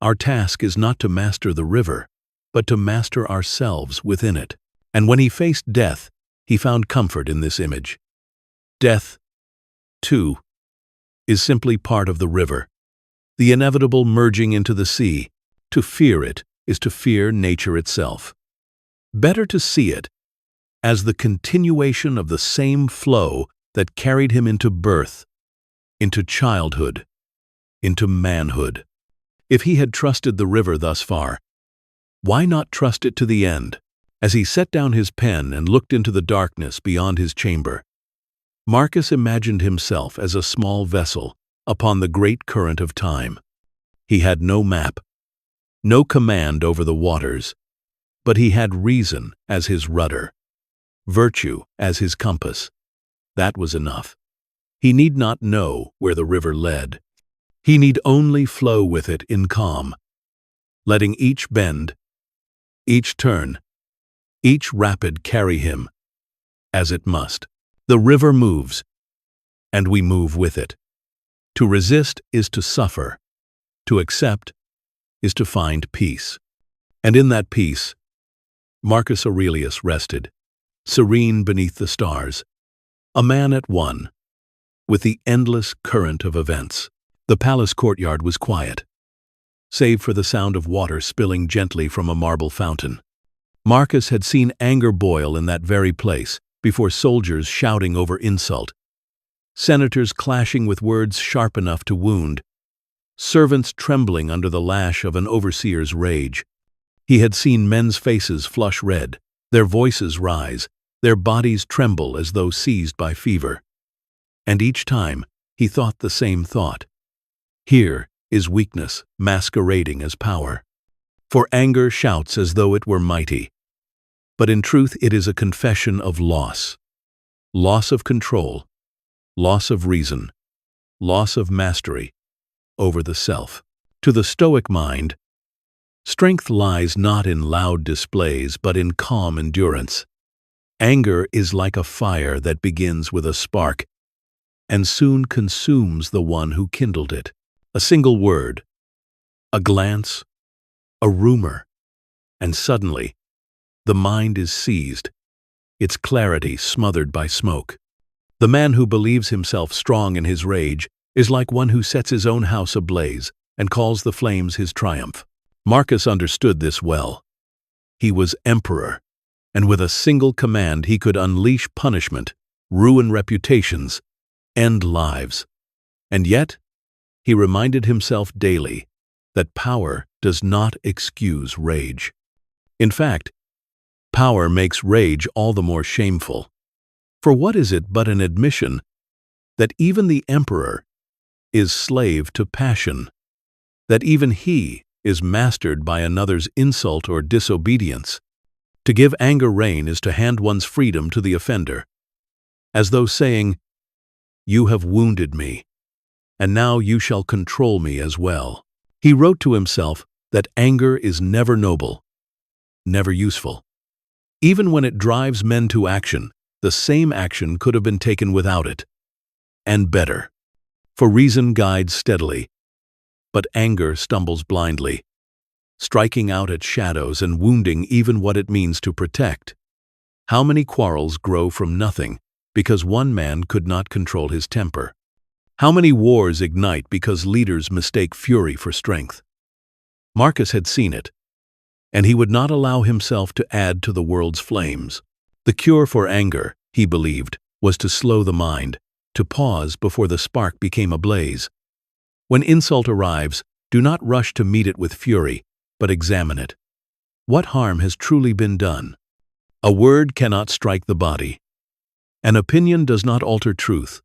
Our task is not to master the river, but to master ourselves within it. And when he faced death, he found comfort in this image. Death, too, is simply part of the river, the inevitable merging into the sea. To fear it is to fear nature itself. Better to see it as the continuation of the same flow that carried him into birth, into childhood, into manhood. If he had trusted the river thus far, why not trust it to the end? As he set down his pen and looked into the darkness beyond his chamber, Marcus imagined himself as a small vessel upon the great current of time. He had no map, no command over the waters, but he had reason as his rudder, virtue as his compass. That was enough. He need not know where the river led. He need only flow with it in calm, letting each bend, each turn, each rapid carry him, as it must. The river moves, and we move with it. To resist is to suffer. To accept is to find peace. And in that peace, Marcus Aurelius rested, serene beneath the stars, a man at one with the endless current of events. The palace courtyard was quiet, save for the sound of water spilling gently from a marble fountain. Marcus had seen anger boil in that very place, before soldiers shouting over insult, senators clashing with words sharp enough to wound, servants trembling under the lash of an overseer's rage. He had seen men's faces flush red, their voices rise, their bodies tremble as though seized by fever. And each time, he thought the same thought. Here is weakness masquerading as power. For anger shouts as though it were mighty, but in truth it is a confession of loss. Loss of control, loss of reason, loss of mastery over the self. To the Stoic mind, strength lies not in loud displays but in calm endurance. Anger is like a fire that begins with a spark and soon consumes the one who kindled it. A single word, a glance, a rumor, and suddenly the mind is seized, its clarity smothered by smoke. The man who believes himself strong in his rage is like one who sets his own house ablaze and calls the flames his triumph. Marcus understood this well. He was emperor, and with a single command he could unleash punishment, ruin reputations, end lives. And yet, he reminded himself daily that power does not excuse rage. In fact, power makes rage all the more shameful. For what is it but an admission that even the emperor is slave to passion, that even he is mastered by another's insult or disobedience? To give anger rein is to hand one's freedom to the offender, as though saying, "You have wounded me, and now you shall control me as well." He wrote to himself that anger is never noble, never useful. Even when it drives men to action, the same action could have been taken without it, and better. For reason guides steadily, but anger stumbles blindly, striking out at shadows and wounding even what it means to protect. How many quarrels grow from nothing because one man could not control his temper? How many wars ignite because leaders mistake fury for strength? Marcus had seen it, and he would not allow himself to add to the world's flames. The cure for anger, he believed, was to slow the mind, to pause before the spark became a blaze. When insult arrives, do not rush to meet it with fury, but examine it. What harm has truly been done? A word cannot strike the body. An opinion does not alter truth.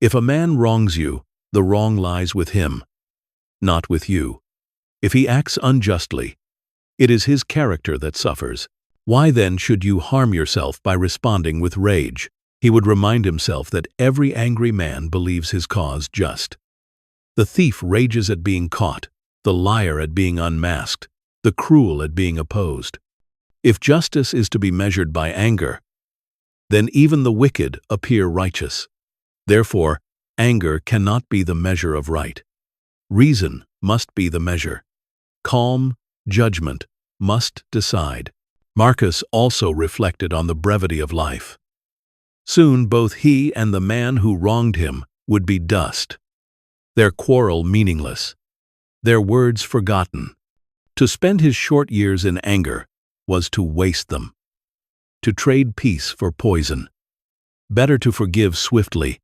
If a man wrongs you, the wrong lies with him, not with you. If he acts unjustly, it is his character that suffers. Why then should you harm yourself by responding with rage? He would remind himself that every angry man believes his cause just. The thief rages at being caught, the liar at being unmasked, the cruel at being opposed. If justice is to be measured by anger, then even the wicked appear righteous. Therefore, anger cannot be the measure of right. Reason must be the measure. Calm judgment must decide. Marcus also reflected on the brevity of life. Soon both he and the man who wronged him would be dust, their quarrel meaningless, their words forgotten. To spend his short years in anger was to waste them, to trade peace for poison. Better to forgive swiftly,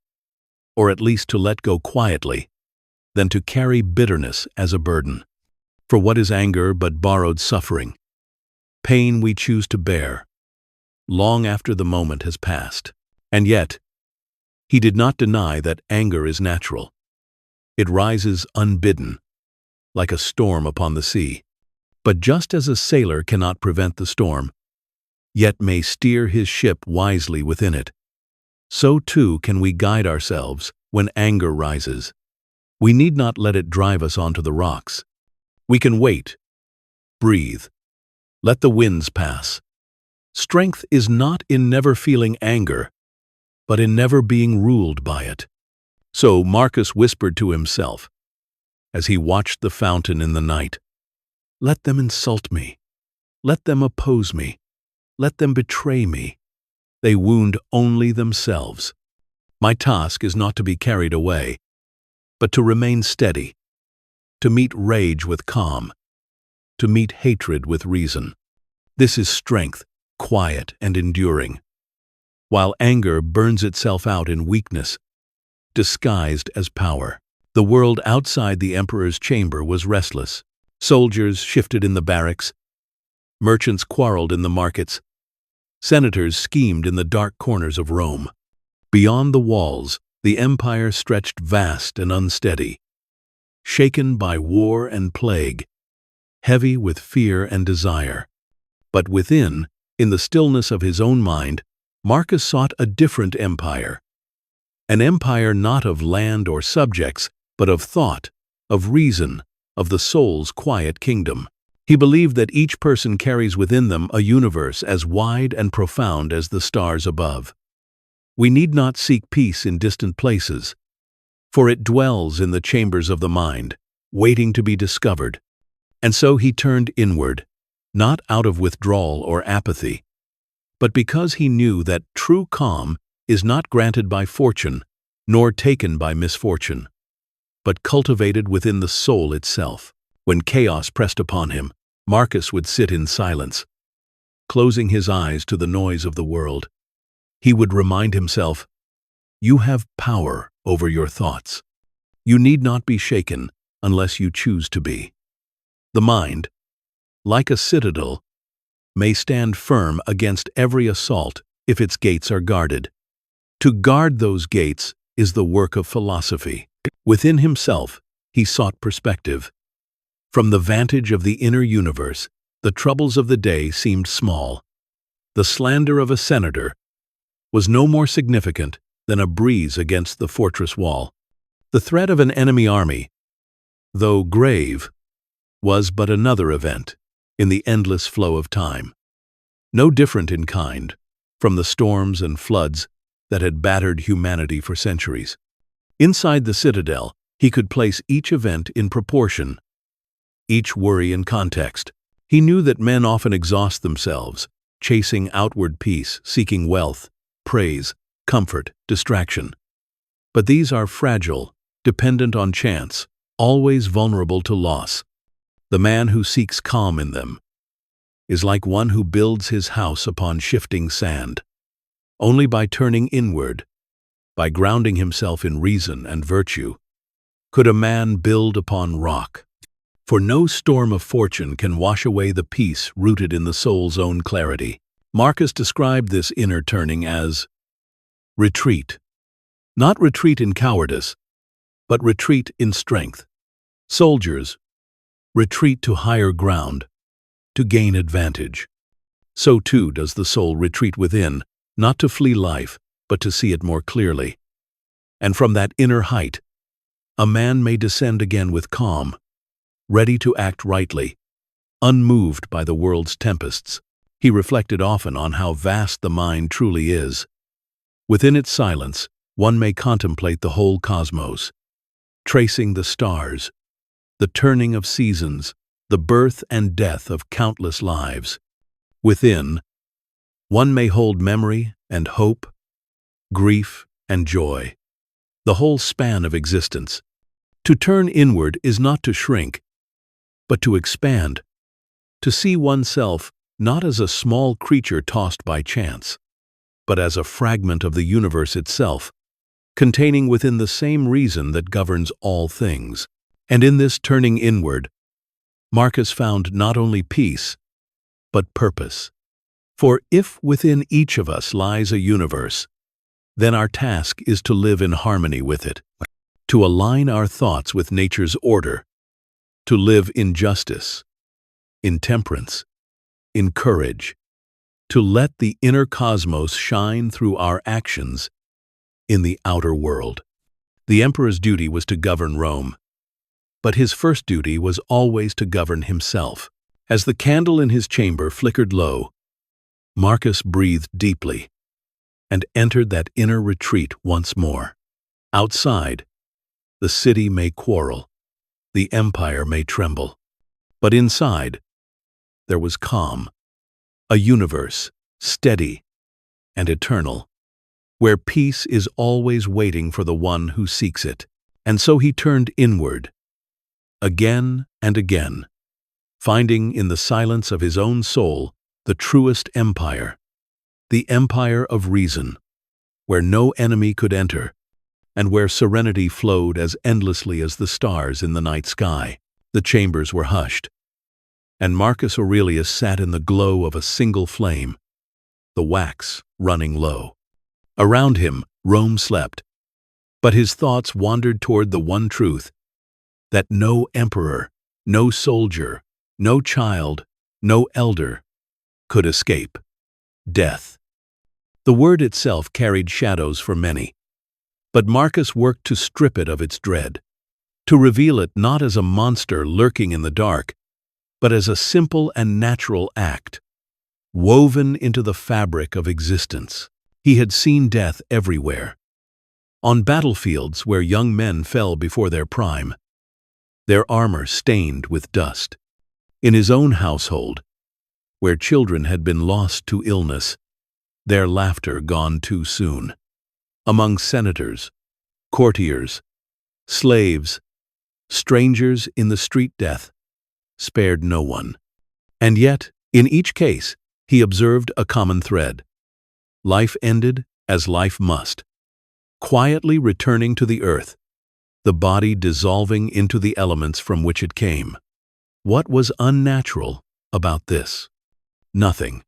or at least to let go quietly, than to carry bitterness as a burden. For what is anger but borrowed suffering? Pain we choose to bear, long after the moment has passed. And yet, he did not deny that anger is natural. It rises unbidden, like a storm upon the sea. But just as a sailor cannot prevent the storm, yet may steer his ship wisely within it, so too can we guide ourselves when anger rises. We need not let it drive us onto the rocks. We can wait, breathe, let the winds pass. Strength is not in never feeling anger, but in never being ruled by it. So Marcus whispered to himself, as he watched the fountain in the night, "Let them insult me. Let them oppose me. Let them betray me. They wound only themselves. My task is not to be carried away, but to remain steady, to meet rage with calm, to meet hatred with reason. This is strength, quiet and enduring, while anger burns itself out in weakness, disguised as power." The world outside the emperor's chamber was restless. Soldiers shifted in the barracks, merchants quarreled in the markets, senators schemed in the dark corners of Rome. Beyond the walls, the empire stretched vast and unsteady, shaken by war and plague, heavy with fear and desire. But within, in the stillness of his own mind, Marcus sought a different empire. An empire not of land or subjects, but of thought, of reason, of the soul's quiet kingdom. He believed that each person carries within them a universe as wide and profound as the stars above. We need not seek peace in distant places, for it dwells in the chambers of the mind, waiting to be discovered. And so he turned inward, not out of withdrawal or apathy, but because he knew that true calm is not granted by fortune, nor taken by misfortune, but cultivated within the soul itself. When chaos pressed upon him, Marcus would sit in silence, closing his eyes to the noise of the world. He would remind himself, "You have power over your thoughts. You need not be shaken unless you choose to be." The mind, like a citadel, may stand firm against every assault if its gates are guarded. To guard those gates is the work of philosophy. Within himself, he sought perspective. From the vantage of the inner universe, the troubles of the day seemed small. The slander of a senator was no more significant than a breeze against the fortress wall. The threat of an enemy army, though grave, was but another event in the endless flow of time, no different in kind from the storms and floods that had battered humanity for centuries. Inside the citadel, he could place each event in proportion, each worry in context. He knew that men often exhaust themselves, chasing outward peace, seeking wealth, praise, comfort, distraction. But these are fragile, dependent on chance, always vulnerable to loss. The man who seeks calm in them is like one who builds his house upon shifting sand. Only by turning inward, by grounding himself in reason and virtue, could a man build upon rock. For no storm of fortune can wash away the peace rooted in the soul's own clarity. Marcus described this inner turning as retreat. Not retreat in cowardice, but retreat in strength. Soldiers retreat to higher ground, to gain advantage. So too does the soul retreat within, not to flee life, but to see it more clearly. And from that inner height, a man may descend again with calm, ready to act rightly, unmoved by the world's tempests. He reflected often on how vast the mind truly is. Within its silence, one may contemplate the whole cosmos, tracing the stars, the turning of seasons, the birth and death of countless lives. Within, one may hold memory and hope, grief and joy, the whole span of existence. To turn inward is not to shrink, but to expand, to see oneself not as a small creature tossed by chance, but as a fragment of the universe itself, containing within the same reason that governs all things. And in this turning inward, Marcus found not only peace, but purpose. For if within each of us lies a universe, then our task is to live in harmony with it, to align our thoughts with nature's order, to live in justice, in temperance, in courage, to let the inner cosmos shine through our actions in the outer world. The emperor's duty was to govern Rome, but his first duty was always to govern himself. As the candle in his chamber flickered low, Marcus breathed deeply and entered that inner retreat once more. Outside, the city may quarrel, the empire may tremble, but inside, there was calm, a universe steady and eternal, where peace is always waiting for the one who seeks it. And so he turned inward, again and again, finding in the silence of his own soul the truest empire, the empire of reason, where no enemy could enter, and where serenity flowed as endlessly as the stars in the night sky. The chambers were hushed, and Marcus Aurelius sat in the glow of a single flame, the wax running low. Around him, Rome slept, but his thoughts wandered toward the one truth, that no emperor, no soldier, no child, no elder could escape: death. The word itself carried shadows for many, but Marcus worked to strip it of its dread, to reveal it not as a monster lurking in the dark, but as a simple and natural act, woven into the fabric of existence. He had seen death everywhere. On battlefields where young men fell before their prime, their armor stained with dust. In his own household, where children had been lost to illness, their laughter gone too soon. Among senators, courtiers, slaves, strangers in the street, death spared no one. And yet, in each case, he observed a common thread. Life ended as life must, quietly returning to the earth, the body dissolving into the elements from which it came. What was unnatural about this? Nothing.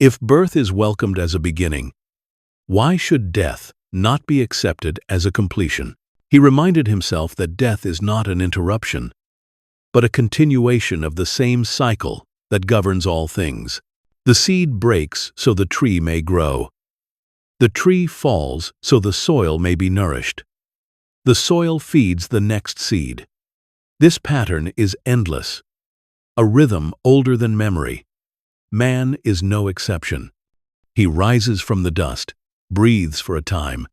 If birth is welcomed as a beginning, why should death not be accepted as a completion? He reminded himself that death is not an interruption, but a continuation of the same cycle that governs all things. The seed breaks so the tree may grow. The tree falls so the soil may be nourished. The soil feeds the next seed. This pattern is endless, a rhythm older than memory. Man is no exception. He rises from the dust, breathes for a time,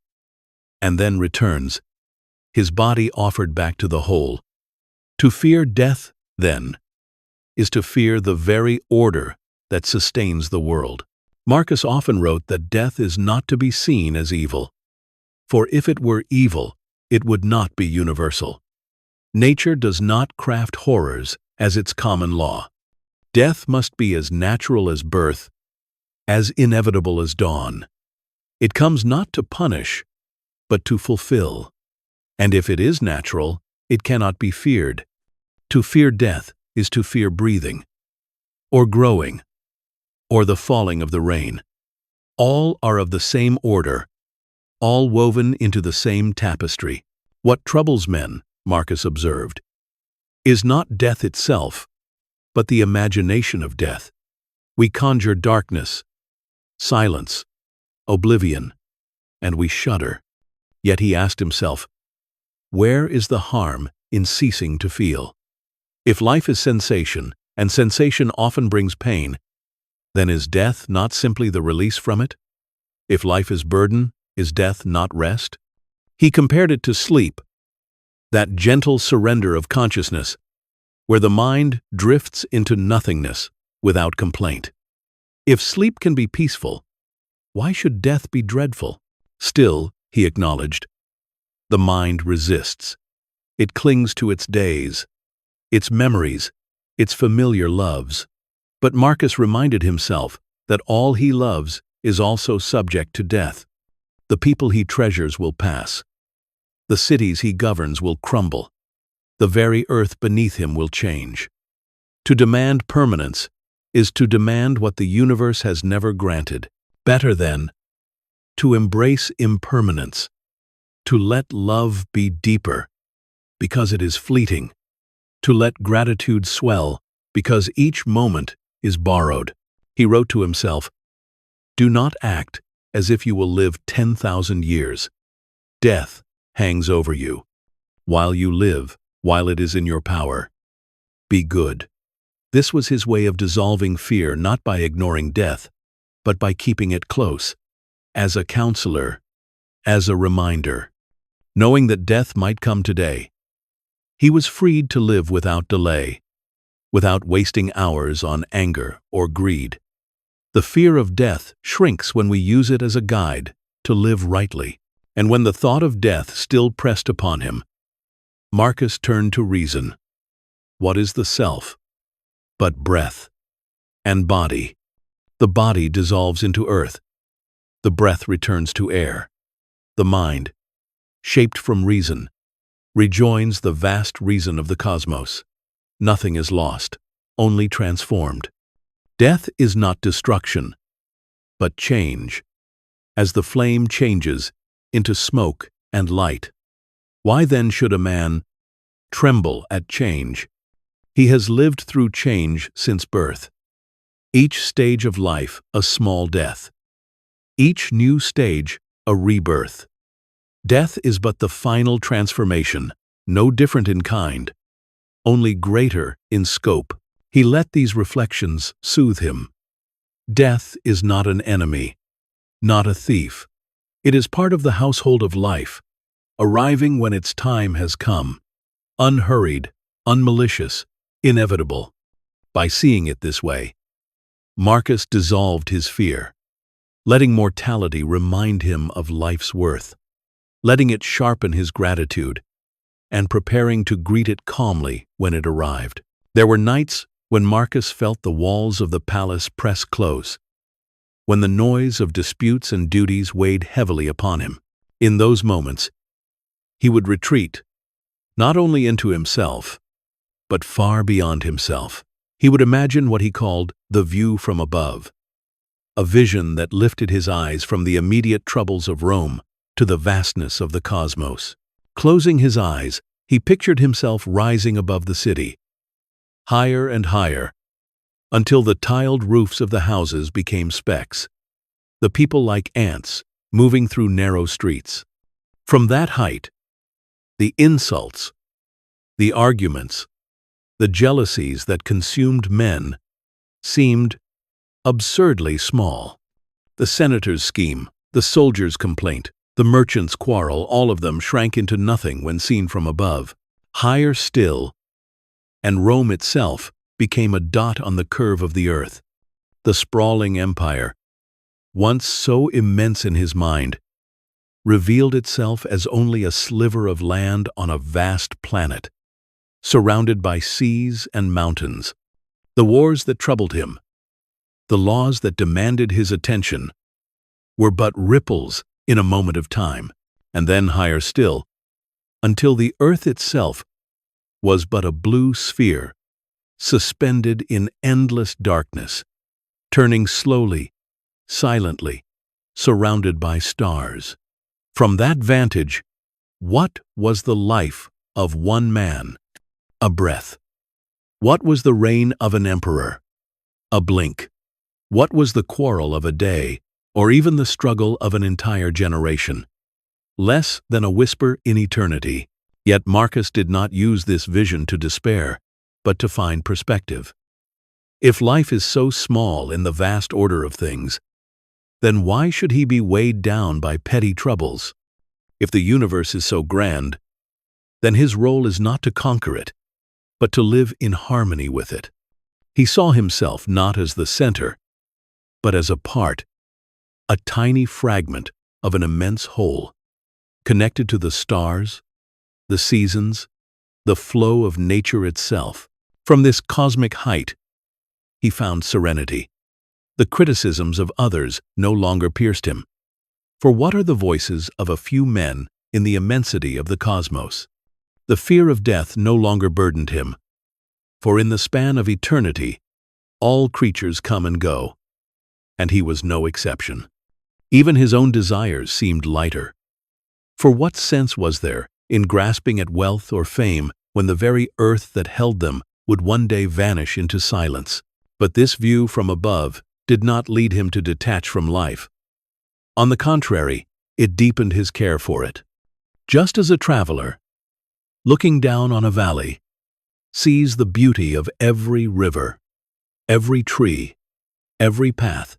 and then returns, his body offered back to the whole. To fear death, then, is to fear the very order that sustains the world. Marcus often wrote that death is not to be seen as evil, for if it were evil, it would not be universal. Nature does not craft horrors as its common law. Death must be as natural as birth, as inevitable as dawn. It comes not to punish, but to fulfill. And if it is natural, it cannot be feared. To fear death is to fear breathing, or growing, or the falling of the rain. All are of the same order, all woven into the same tapestry. What troubles men, Marcus observed, is not death itself, but the imagination of death. We conjure darkness, silence, oblivion, and we shudder. Yet he asked himself, where is the harm in ceasing to feel? If life is sensation, and sensation often brings pain, then is death not simply the release from it? If life is burden, is death not rest? He compared it to sleep, that gentle surrender of consciousness, where the mind drifts into nothingness without complaint. If sleep can be peaceful, why should death be dreadful? Still, he acknowledged, the mind resists. It clings to its days, its memories, its familiar loves. But Marcus reminded himself that all he loves is also subject to death. The people he treasures will pass. The cities he governs will crumble. The very earth beneath him will change. To demand permanence is to demand what the universe has never granted. Better then, to embrace impermanence, to let love be deeper, because it is fleeting, to let gratitude swell, because each moment is borrowed. He wrote to himself, do not act as if you will live 10,000 years. Death hangs over you. While you live, while it is in your power, be good. This was his way of dissolving fear, not by ignoring death, but by keeping it close, as a counselor, as a reminder. Knowing that death might come today, he was freed to live without delay, without wasting hours on anger or greed. The fear of death shrinks when we use it as a guide to live rightly. And when the thought of death still pressed upon him, Marcus turned to reason. What is the self but breath and body? The body dissolves into earth. The breath returns to air. The mind, shaped from reason, rejoins the vast reason of the cosmos. Nothing is lost, only transformed. Death is not destruction, but change. As the flame changes into smoke and light, why then should a man tremble at change? He has lived through change since birth. Each stage of life a small death. Each new stage a rebirth. Death is but the final transformation, no different in kind, only greater in scope. He let these reflections soothe him. Death is not an enemy, not a thief. It is part of the household of life, arriving when its time has come, unhurried, unmalicious, inevitable. By seeing it this way, Marcus dissolved his fear, letting mortality remind him of life's worth, letting it sharpen his gratitude, and preparing to greet it calmly when it arrived. There were nights when Marcus felt the walls of the palace press close, when the noise of disputes and duties weighed heavily upon him. In those moments, he would retreat, not only into himself, but far beyond himself. He would imagine what he called the view from above, a vision that lifted his eyes from the immediate troubles of Rome to the vastness of the cosmos. Closing his eyes, he pictured himself rising above the city, higher and higher, until the tiled roofs of the houses became specks, the people like ants moving through narrow streets. From that height, the insults, the arguments, the jealousies that consumed men seemed absurdly small. The senator's scheme, the soldier's complaint, the merchant's quarrel, all of them shrank into nothing when seen from above. Higher still, and Rome itself became a dot on the curve of the earth. The sprawling empire, once so immense in his mind, revealed itself as only a sliver of land on a vast planet, surrounded by seas and mountains. The wars that troubled him, the laws that demanded his attention, were but ripples in a moment of time, and then higher still, until the earth itself was but a blue sphere, suspended in endless darkness, turning slowly, silently, surrounded by stars. From that vantage, what was the life of one man? A breath. What was the reign of an emperor? A blink. What was the quarrel of a day? or even the struggle of an entire generation. Less than a whisper in eternity. Yet Marcus did not use this vision to despair, but to find perspective. If life is so small in the vast order of things, then why should he be weighed down by petty troubles? If the universe is so grand, then his role is not to conquer it, but to live in harmony with it. He saw himself not as the center, but as a part, a tiny fragment of an immense whole, connected to the stars, the seasons, the flow of nature itself. From this cosmic height, he found serenity. The criticisms of others no longer pierced him. For what are the voices of a few men in the immensity of the cosmos? The fear of death no longer burdened him. For in the span of eternity, all creatures come and go, and he was no exception. Even his own desires seemed lighter. For what sense was there in grasping at wealth or fame when the very earth that held them would one day vanish into silence? But this view from above did not lead him to detach from life. On the contrary, it deepened his care for it. Just as a traveler, looking down on a valley, sees the beauty of every river, every tree, every path,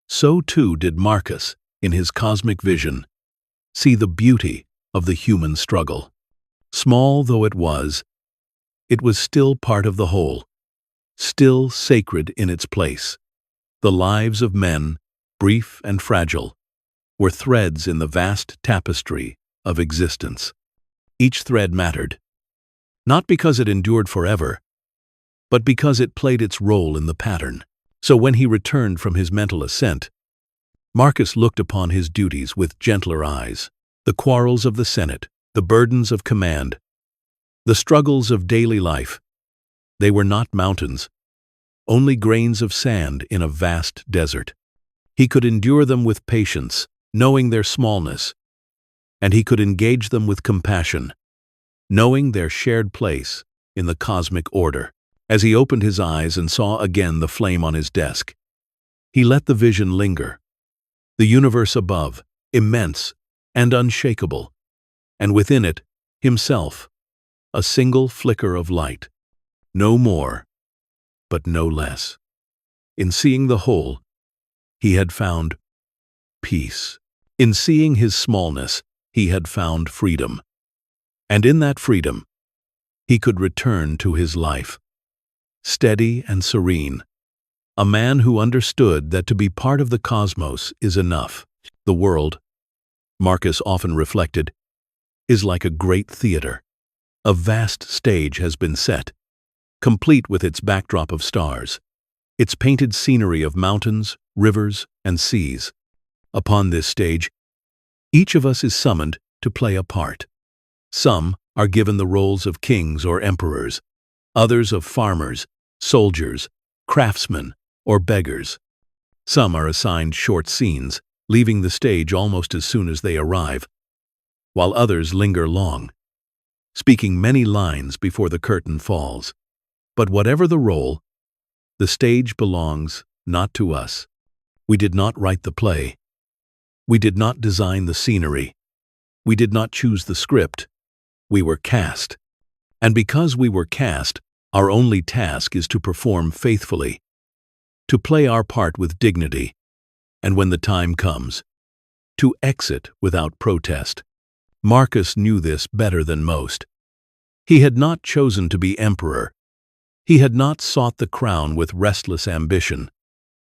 so too did Marcus, in his cosmic vision, see the beauty of the human struggle. Small though it was still part of the whole, still sacred in its place. The lives of men, brief and fragile, were threads in the vast tapestry of existence. Each thread mattered, not because it endured forever, but because it played its role in the pattern. So when he returned from his mental ascent, Marcus looked upon his duties with gentler eyes. The quarrels of the Senate, the burdens of command, the struggles of daily life, they were not mountains, only grains of sand in a vast desert. He could endure them with patience, knowing their smallness, and he could engage them with compassion, knowing their shared place in the cosmic order. As he opened his eyes and saw again the flame on his desk, he let the vision linger. The universe above, immense and unshakable, and within it, himself, a single flicker of light. No more, but no less. In seeing the whole, he had found peace. In seeing his smallness, he had found freedom. And in that freedom, he could return to his life. Steady and serene, a man who understood that to be part of the cosmos is enough. The world, Marcus often reflected, is like a great theater. A vast stage has been set, complete with its backdrop of stars, its painted scenery of mountains, rivers, and seas. Upon this stage, each of us is summoned to play a part. Some are given the roles of kings or emperors, others of farmers, soldiers, craftsmen, or beggars. Some are assigned short scenes, leaving the stage almost as soon as they arrive, while others linger long, speaking many lines before the curtain falls. But whatever the role, the stage belongs not to us. We did not write the play. We did not design the scenery. We did not choose the script. We were cast. And because we were cast, our only task is to perform faithfully, to play our part with dignity, and when the time comes, to exit without protest. Marcus knew this better than most. He had not chosen to be emperor. He had not sought the crown with restless ambition.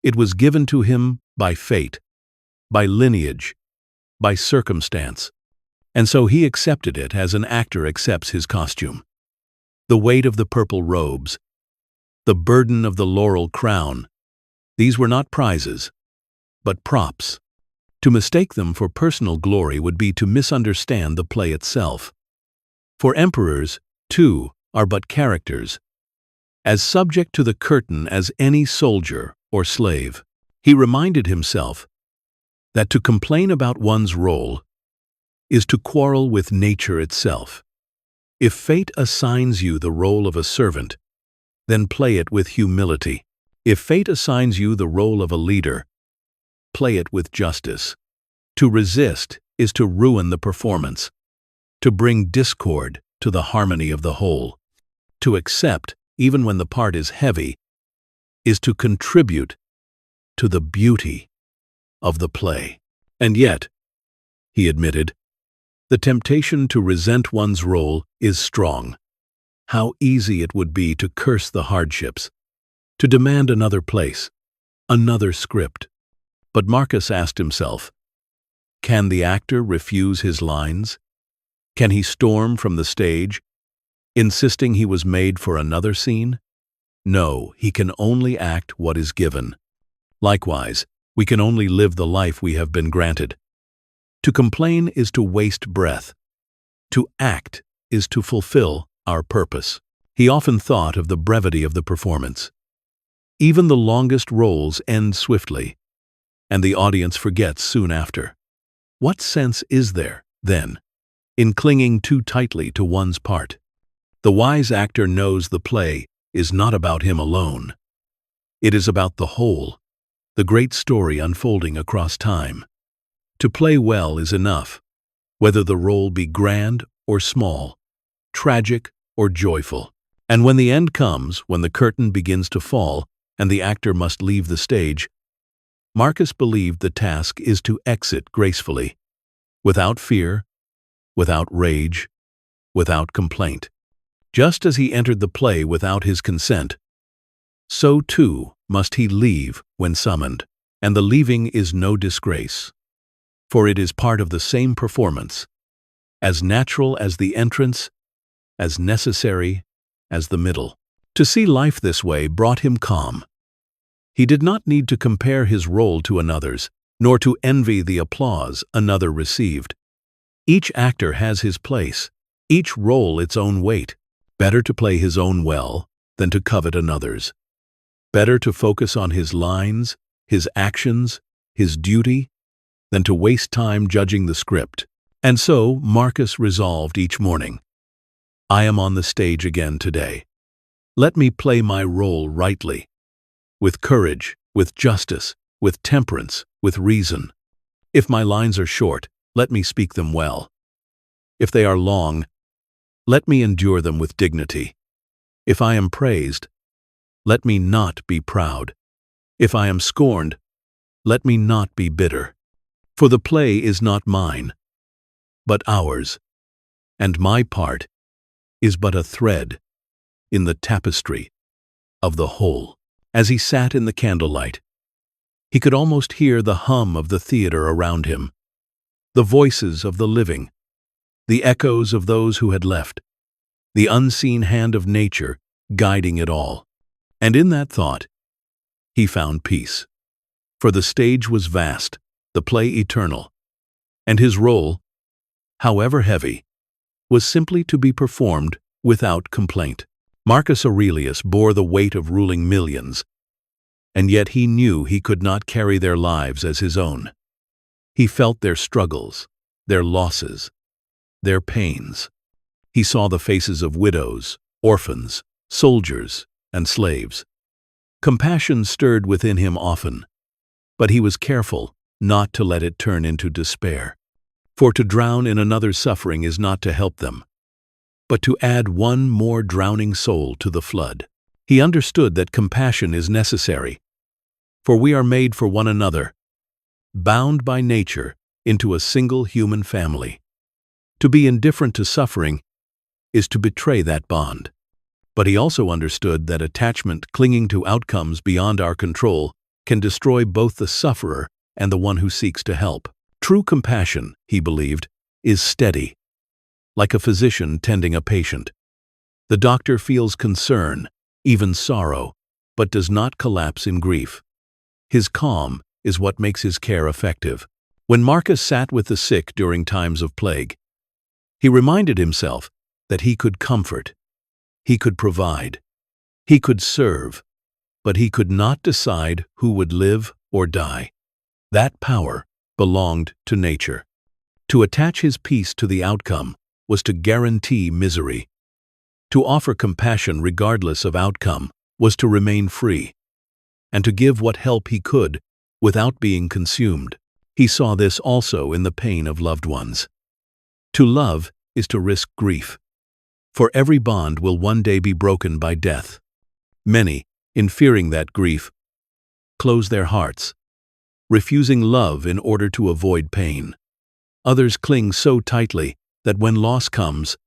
It was given to him by fate, by lineage, by circumstance, and so he accepted it as an actor accepts his costume. The weight of the purple robes, the burden of the laurel crown, these were not prizes, but props. To mistake them for personal glory would be to misunderstand the play itself. For emperors, too, are but characters, as subject to the curtain as any soldier or slave. He reminded himself that to complain about one's role is to quarrel with nature itself. If fate assigns you the role of a servant, then play it with humility. If fate assigns you the role of a leader, play it with justice. To resist is to ruin the performance, to bring discord to the harmony of the whole. To accept, even when the part is heavy, is to contribute to the beauty of the play. And yet, he admitted, the temptation to resent one's role is strong. How easy it would be to curse the hardships, to demand another place, another script. But Marcus asked himself, can the actor refuse his lines? Can he storm from the stage, insisting he was made for another scene? No, he can only act what is given. Likewise, we can only live the life we have been granted. To complain is to waste breath. To act is to fulfill our purpose. He often thought of the brevity of the performance. Even the longest roles end swiftly, and the audience forgets soon after. What sense is there, then, in clinging too tightly to one's part? The wise actor knows the play is not about him alone. It is about the whole, the great story unfolding across time. To play well is enough, whether the role be grand or small, tragic or joyful. And when the end comes, when the curtain begins to fall and the actor must leave the stage, Marcus believed the task is to exit gracefully, without fear, without rage, without complaint. Just as he entered the play without his consent, so too must he leave when summoned, and the leaving is no disgrace, for it is part of the same performance, as natural as the entrance, as necessary as the middle. To see life this way brought him calm. He did not need to compare his role to another's, nor to envy the applause another received. Each actor has his place, each role its own weight. Better to play his own well than to covet another's. Better to focus on his lines, his actions, his duty, than to waste time judging the script. And so Marcus resolved each morning, I am on the stage again today. Let me play my role rightly, with courage, with justice, with temperance, with reason. If my lines are short, let me speak them well. If they are long, let me endure them with dignity. If I am praised, let me not be proud. If I am scorned, let me not be bitter. For the play is not mine, but ours, and my part is but a thread in the tapestry of the whole. As he sat in the candlelight, he could almost hear the hum of the theater around him, the voices of the living, the echoes of those who had left, the unseen hand of nature guiding it all. And in that thought, he found peace. For the stage was vast, the play eternal, and his role, however heavy, was simply to be performed without complaint. Marcus Aurelius bore the weight of ruling millions, and yet he knew he could not carry their lives as his own. He felt their struggles, their losses, their pains. He saw the faces of widows, orphans, soldiers, and slaves. Compassion stirred within him often, but he was careful not to let it turn into despair. For to drown in another's suffering is not to help them, but to add one more drowning soul to the flood. He understood that compassion is necessary, for we are made for one another, bound by nature into a single human family. To be indifferent to suffering is to betray that bond. But he also understood that attachment clinging to outcomes beyond our control can destroy both the sufferer and the one who seeks to help. True compassion, he believed, is steady, like a physician tending a patient. The doctor feels concern, even sorrow, but does not collapse in grief. His calm is what makes his care effective. When Marcus sat with the sick during times of plague, he reminded himself that he could comfort, he could provide, he could serve, but he could not decide who would live or die. That power belonged to nature. To attach his peace to the outcome was to guarantee misery. To offer compassion regardless of outcome was to remain free. And to give what help he could without being consumed. He saw this also in the pain of loved ones. To love is to risk grief, for every bond will one day be broken by death. Many, in fearing that grief, close their hearts, refusing love in order to avoid pain. Others cling so tightly that when loss comes,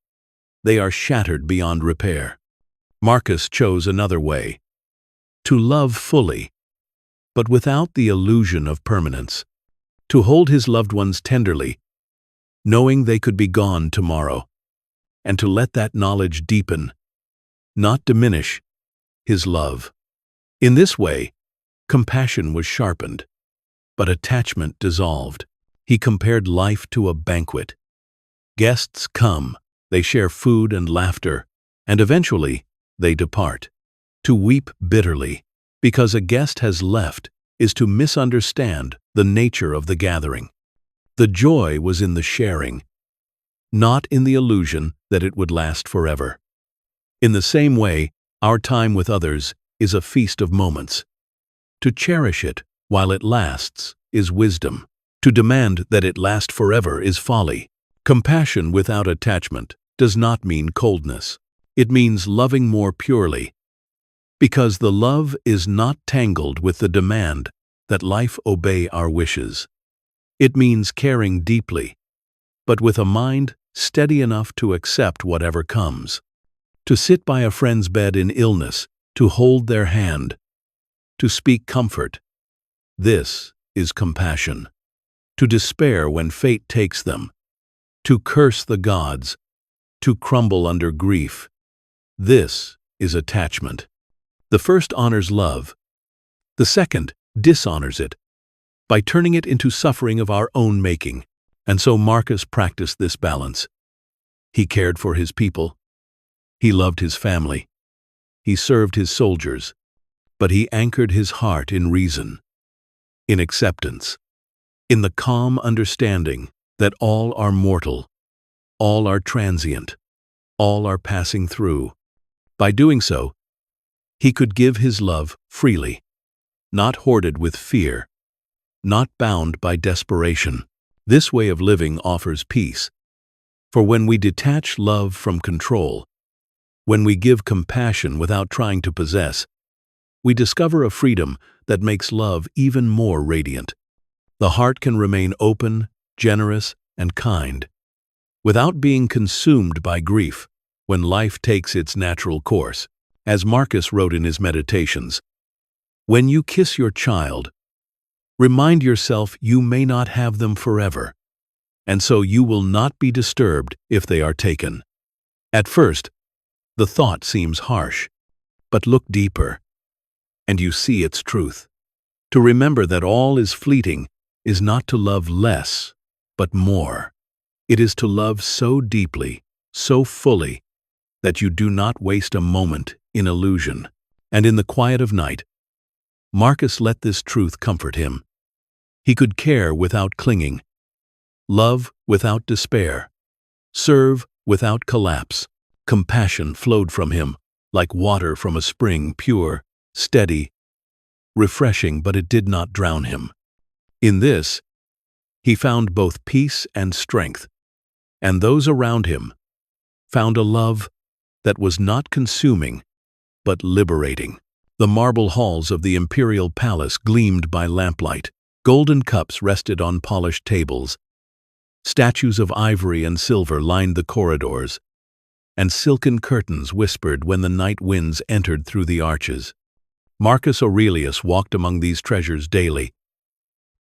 they are shattered beyond repair. Marcus chose another way: to love fully, but without the illusion of permanence. To hold his loved ones tenderly, knowing they could be gone tomorrow, and to let that knowledge deepen, not diminish, his love. In this way, compassion was sharpened, but attachment dissolved. He compared life to a banquet. Guests come, they share food and laughter, and eventually they depart. To weep bitterly because a guest has left is to misunderstand the nature of the gathering. The joy was in the sharing, not in the illusion that it would last forever. In the same way, our time with others is a feast of moments. To cherish it while it lasts is wisdom. To demand that it last forever is folly. Compassion without attachment does not mean coldness. It means loving more purely, because the love is not tangled with the demand that life obey our wishes. It means caring deeply, but with a mind steady enough to accept whatever comes. To sit by a friend's bed in illness, to hold their hand, to speak comfort. This is compassion. To despair when fate takes them, to curse the gods, to crumble under grief. This is attachment. The first honors love. The second dishonors it, by turning it into suffering of our own making. And so Marcus practiced this balance. He cared for his people. He loved his family. He served his soldiers. But he anchored his heart in reason, in acceptance, in the calm understanding that all are mortal, all are transient, all are passing through. By doing so, he could give his love freely, not hoarded with fear, not bound by desperation. This way of living offers peace, for when we detach love from control, when we give compassion without trying to possess, we discover a freedom that makes love even more radiant. The heart can remain open, generous, and kind, without being consumed by grief when life takes its natural course. As Marcus wrote in his meditations, "When you kiss your child, remind yourself you may not have them forever, and so you will not be disturbed if they are taken." At first, the thought seems harsh, but look deeper, and you see its truth. To remember that all is fleeting is not to love less, but more. It is to love so deeply, so fully, that you do not waste a moment in illusion. And in the quiet of night, Marcus let this truth comfort him. He could care without clinging, love without despair, serve without collapse. Compassion flowed from him like water from a spring, pure, steady, refreshing, but it did not drown him. In this, he found both peace and strength, and those around him found a love that was not consuming, but liberating. The marble halls of the imperial palace gleamed by lamplight. Golden cups rested on polished tables. Statues of ivory and silver lined the corridors, and silken curtains whispered when the night winds entered through the arches. Marcus Aurelius walked among these treasures daily,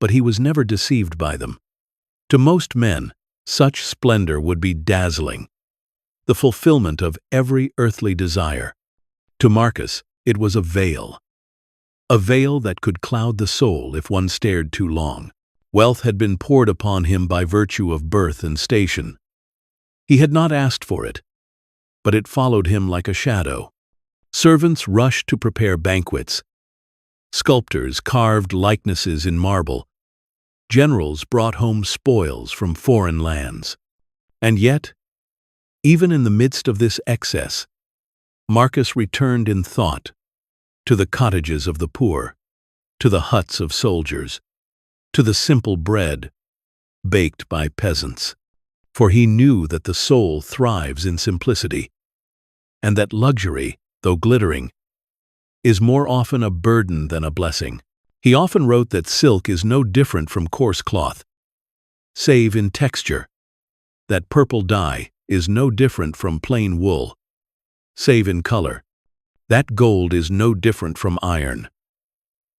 but he was never deceived by them. To most men, such splendor would be dazzling, the fulfillment of every earthly desire. To Marcus, it was a veil that could cloud the soul if one stared too long. Wealth had been poured upon him by virtue of birth and station. He had not asked for it, but it followed him like a shadow. Servants rushed to prepare banquets. Sculptors carved likenesses in marble. Generals brought home spoils from foreign lands. And yet, even in the midst of this excess, Marcus returned in thought to the cottages of the poor, to the huts of soldiers, to the simple bread baked by peasants. For he knew that the soul thrives in simplicity, and that luxury, though glittering, is more often a burden than a blessing. He often wrote that silk is no different from coarse cloth, save in texture, that purple dye is no different from plain wool, save in color, that gold is no different from iron,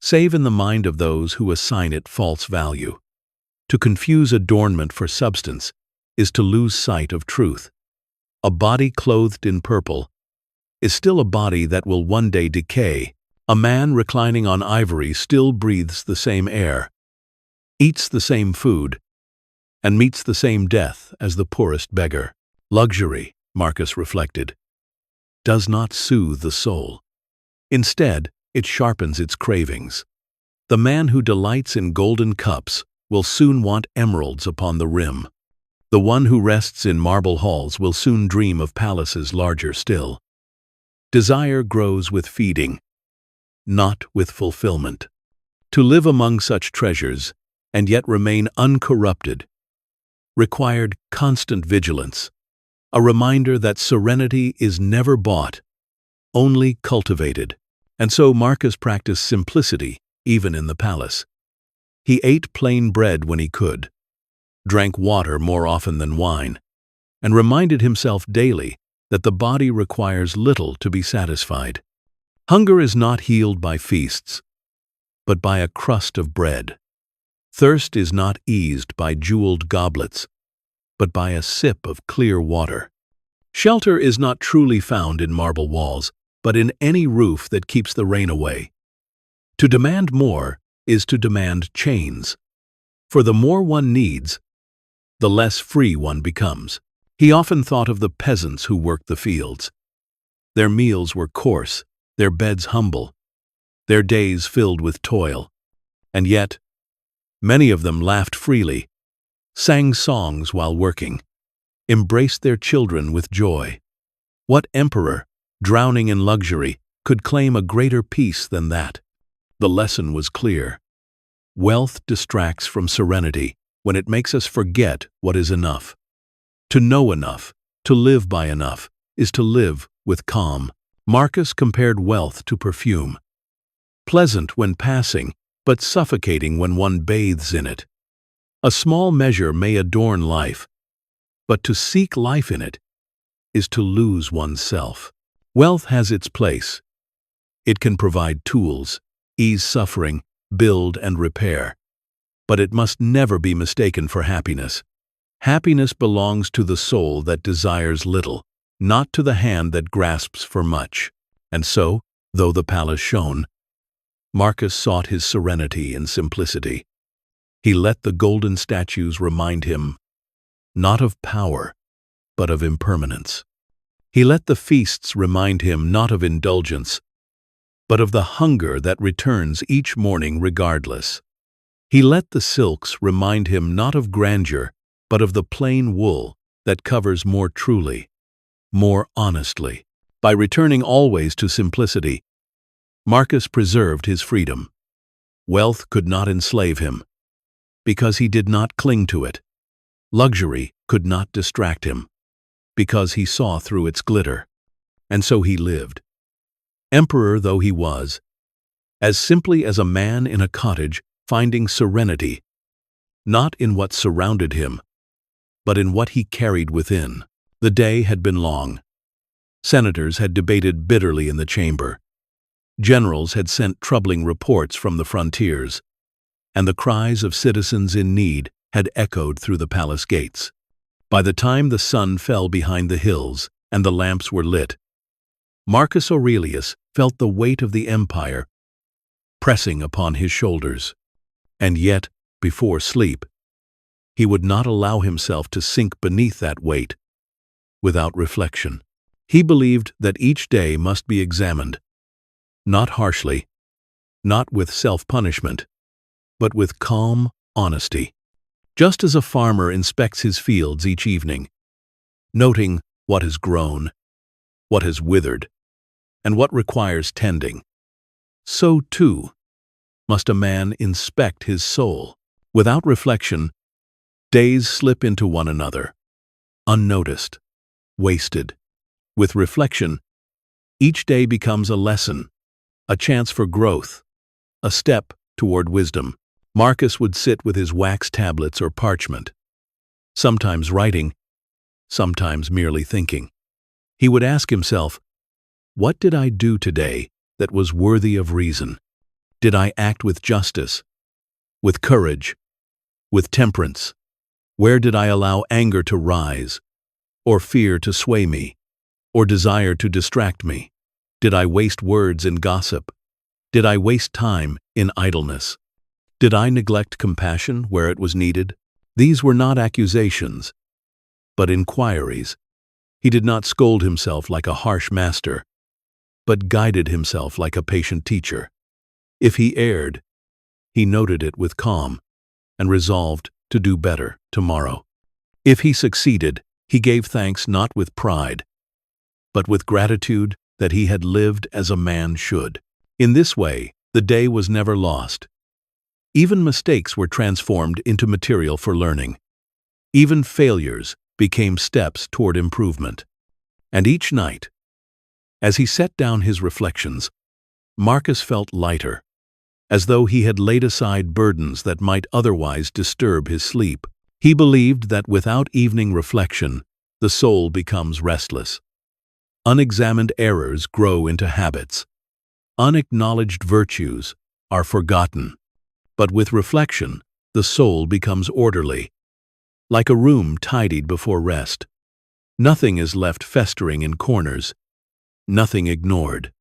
save in the mind of those who assign it false value. To confuse adornment for substance is to lose sight of truth. A body clothed in purple is still a body that will one day decay. A man reclining on ivory still breathes the same air, eats the same food, and meets the same death as the poorest beggar. Luxury, Marcus reflected, does not soothe the soul. Instead, it sharpens its cravings. The man who delights in golden cups will soon want emeralds upon the rim. The one who rests in marble halls will soon dream of palaces larger still. Desire grows with feeding, not with fulfillment. To live among such treasures and yet remain uncorrupted required constant vigilance, a reminder that serenity is never bought, only cultivated. And so Marcus practiced simplicity even in the palace. He ate plain bread when he could, drank water more often than wine, and reminded himself daily that the body requires little to be satisfied. Hunger is not healed by feasts, but by a crust of bread. Thirst is not eased by jeweled goblets, but by a sip of clear water. Shelter is not truly found in marble walls, but in any roof that keeps the rain away. To demand more is to demand chains, for the more one needs, the less free one becomes. He often thought of the peasants who worked the fields. Their meals were coarse, their beds humble, their days filled with toil, and yet many of them laughed freely, sang songs while working, embraced their children with joy. What emperor, drowning in luxury, could claim a greater peace than that? The lesson was clear. Wealth distracts from serenity when it makes us forget what is enough. To know enough, to live by enough, is to live with calm. Marcus compared wealth to perfume, pleasant when passing, but suffocating when one bathes in it. A small measure may adorn life, but to seek life in it is to lose oneself. Wealth has its place. It can provide tools, ease suffering, build and repair. But it must never be mistaken for happiness. Happiness belongs to the soul that desires little, not to the hand that grasps for much. And so, though the palace shone, Marcus sought his serenity in simplicity. He let the golden statues remind him not of power, but of impermanence. He let the feasts remind him not of indulgence, but of the hunger that returns each morning regardless. He let the silks remind him not of grandeur, but of the plain wool that covers more truly, more honestly. By returning always to simplicity, Marcus preserved his freedom. Wealth could not enslave him, because he did not cling to it. Luxury could not distract him, because he saw through its glitter. And so he lived, emperor though he was, as simply as a man in a cottage finding serenity, not in what surrounded him, but in what he carried within. The day had been long. Senators had debated bitterly in the chamber. Generals had sent troubling reports from the frontiers, and the cries of citizens in need had echoed through the palace gates. By the time the sun fell behind the hills and the lamps were lit, Marcus Aurelius felt the weight of the empire pressing upon his shoulders. And yet, before sleep, he would not allow himself to sink beneath that weight without reflection. He believed that each day must be examined, not harshly, not with self-punishment, but with calm honesty. Just as a farmer inspects his fields each evening, noting what has grown, what has withered, and what requires tending, so too must a man inspect his soul. Without reflection, days slip into one another, unnoticed, wasted. With reflection, each day becomes a lesson, a chance for growth, a step toward wisdom. Marcus would sit with his wax tablets or parchment, sometimes writing, sometimes merely thinking. He would ask himself, "What did I do today that was worthy of reason? Did I act with justice, with courage, with temperance? Where did I allow anger to rise, or fear to sway me, or desire to distract me? Did I waste words in gossip? Did I waste time in idleness? Did I neglect compassion where it was needed?" These were not accusations, but inquiries. He did not scold himself like a harsh master, but guided himself like a patient teacher. If he erred, he noted it with calm and resolved to do better tomorrow. If he succeeded, he gave thanks not with pride, but with gratitude that he had lived as a man should. In this way, the day was never lost. Even mistakes were transformed into material for learning. Even failures became steps toward improvement. And each night, as he set down his reflections, Marcus felt lighter, as though he had laid aside burdens that might otherwise disturb his sleep. He believed that without evening reflection, the soul becomes restless. Unexamined errors grow into habits. Unacknowledged virtues are forgotten. But with reflection, the soul becomes orderly, like a room tidied before rest. Nothing is left festering in corners, nothing ignored.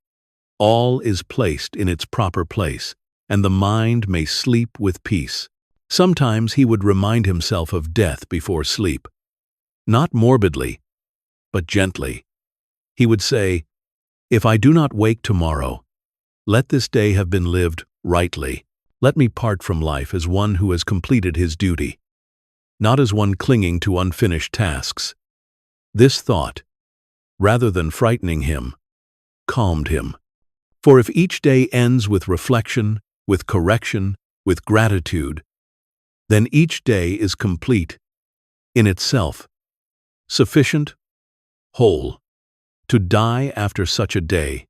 All is placed in its proper place, and the mind may sleep with peace. Sometimes he would remind himself of death before sleep. Not morbidly, but gently. He would say, "If I do not wake tomorrow, let this day have been lived rightly. Let me part from life as one who has completed his duty, not as one clinging to unfinished tasks." This thought, rather than frightening him, calmed him. For if each day ends with reflection, with correction, with gratitude, then each day is complete in itself, sufficient, whole. To die after such a day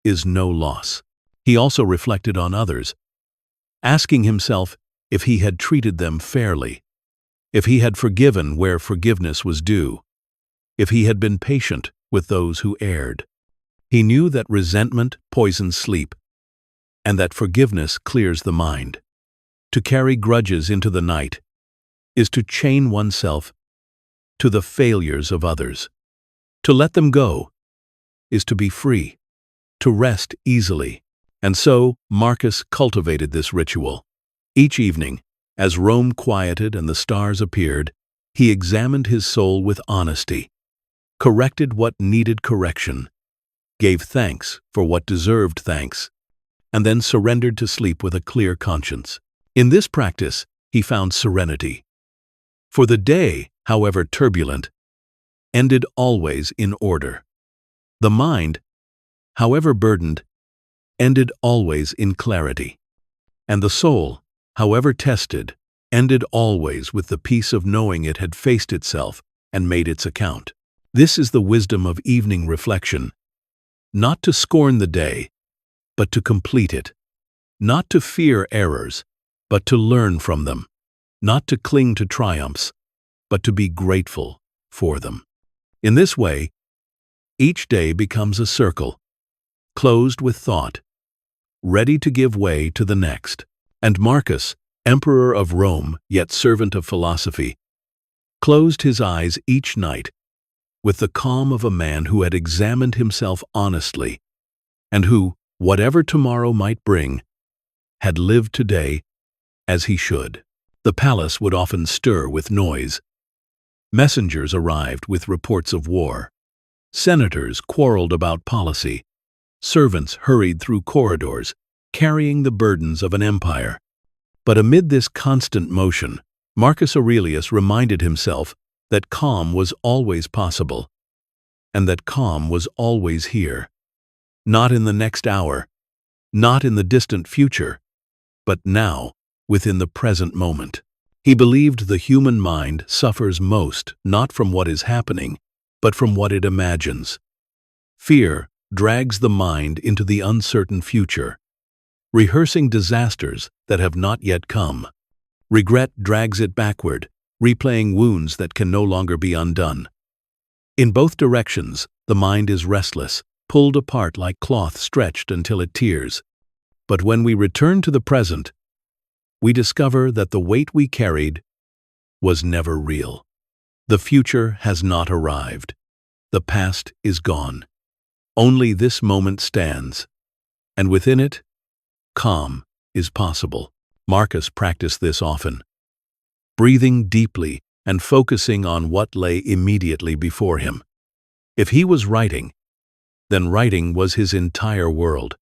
is no loss. He also reflected on others, asking himself if he had treated them fairly, if he had forgiven where forgiveness was due, if he had been patient with those who erred. He knew that resentment poisons sleep, and that forgiveness clears the mind. To carry grudges into the night is to chain oneself to the failures of others. To let them go is to be free, to rest easily. And so Marcus cultivated this ritual. Each evening, as Rome quieted and the stars appeared, he examined his soul with honesty, corrected what needed correction, gave thanks for what deserved thanks, and then surrendered to sleep with a clear conscience. In this practice, he found serenity. For the day, however turbulent, ended always in order. The mind, however burdened, ended always in clarity. And the soul, however tested, ended always with the peace of knowing it had faced itself and made its account. This is the wisdom of evening reflection. Not to scorn the day, but to complete it. Not to fear errors, but to learn from them. Not to cling to triumphs, but to be grateful for them. In this way, each day becomes a circle, closed with thought, ready to give way to the next. And Marcus, emperor of Rome, yet servant of philosophy, closed his eyes each night with the calm of a man who had examined himself honestly, and who, whatever tomorrow might bring, had lived today as he should. The palace would often stir with noise. Messengers arrived with reports of war. Senators quarreled about policy. Servants hurried through corridors, carrying the burdens of an empire. But amid this constant motion, Marcus Aurelius reminded himself that calm was always possible, and that calm was always here. Not in the next hour, not in the distant future, but now, within the present moment. He believed the human mind suffers most not from what is happening, but from what it imagines. Fear drags the mind into the uncertain future, rehearsing disasters that have not yet come. Regret drags it backward, replaying wounds that can no longer be undone. In both directions, the mind is restless, pulled apart like cloth stretched until it tears. But when we return to the present, we discover that the weight we carried was never real. The future has not arrived. The past is gone. Only this moment stands, and within it, calm is possible. Marcus practiced this often, breathing deeply and focusing on what lay immediately before him. If he was writing, then writing was his entire world.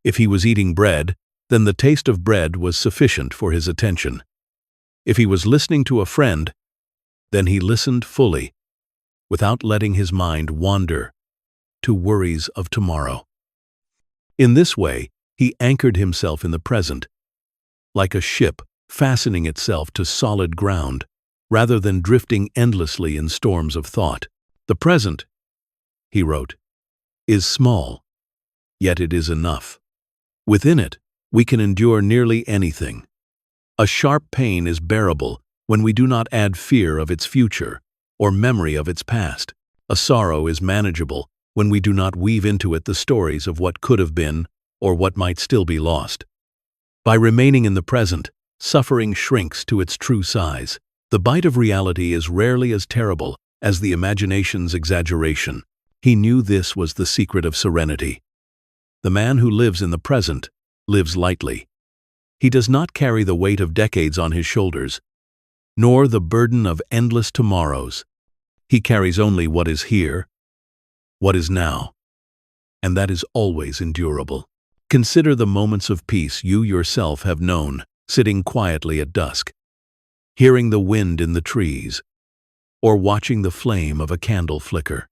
If he was eating bread, then the taste of bread was sufficient for his attention. If he was listening to a friend, then he listened fully, without letting his mind wander to worries of tomorrow. In this way, he anchored himself in the present, like a ship fastening itself to solid ground, rather than drifting endlessly in storms of thought. The present, he wrote, is small, yet it is enough. Within it, we can endure nearly anything. A sharp pain is bearable when we do not add fear of its future or memory of its past. A sorrow is manageable when we do not weave into it the stories of what could have been or what might still be lost. By remaining in the present, suffering shrinks to its true size. The bite of reality is rarely as terrible as the imagination's exaggeration. He knew this was the secret of serenity. The man who lives in the present lives lightly. He does not carry the weight of decades on his shoulders, nor the burden of endless tomorrows. He carries only what is here, what is now, and that is always endurable. Consider the moments of peace you yourself have known, sitting quietly at dusk, hearing the wind in the trees, or watching the flame of a candle flicker.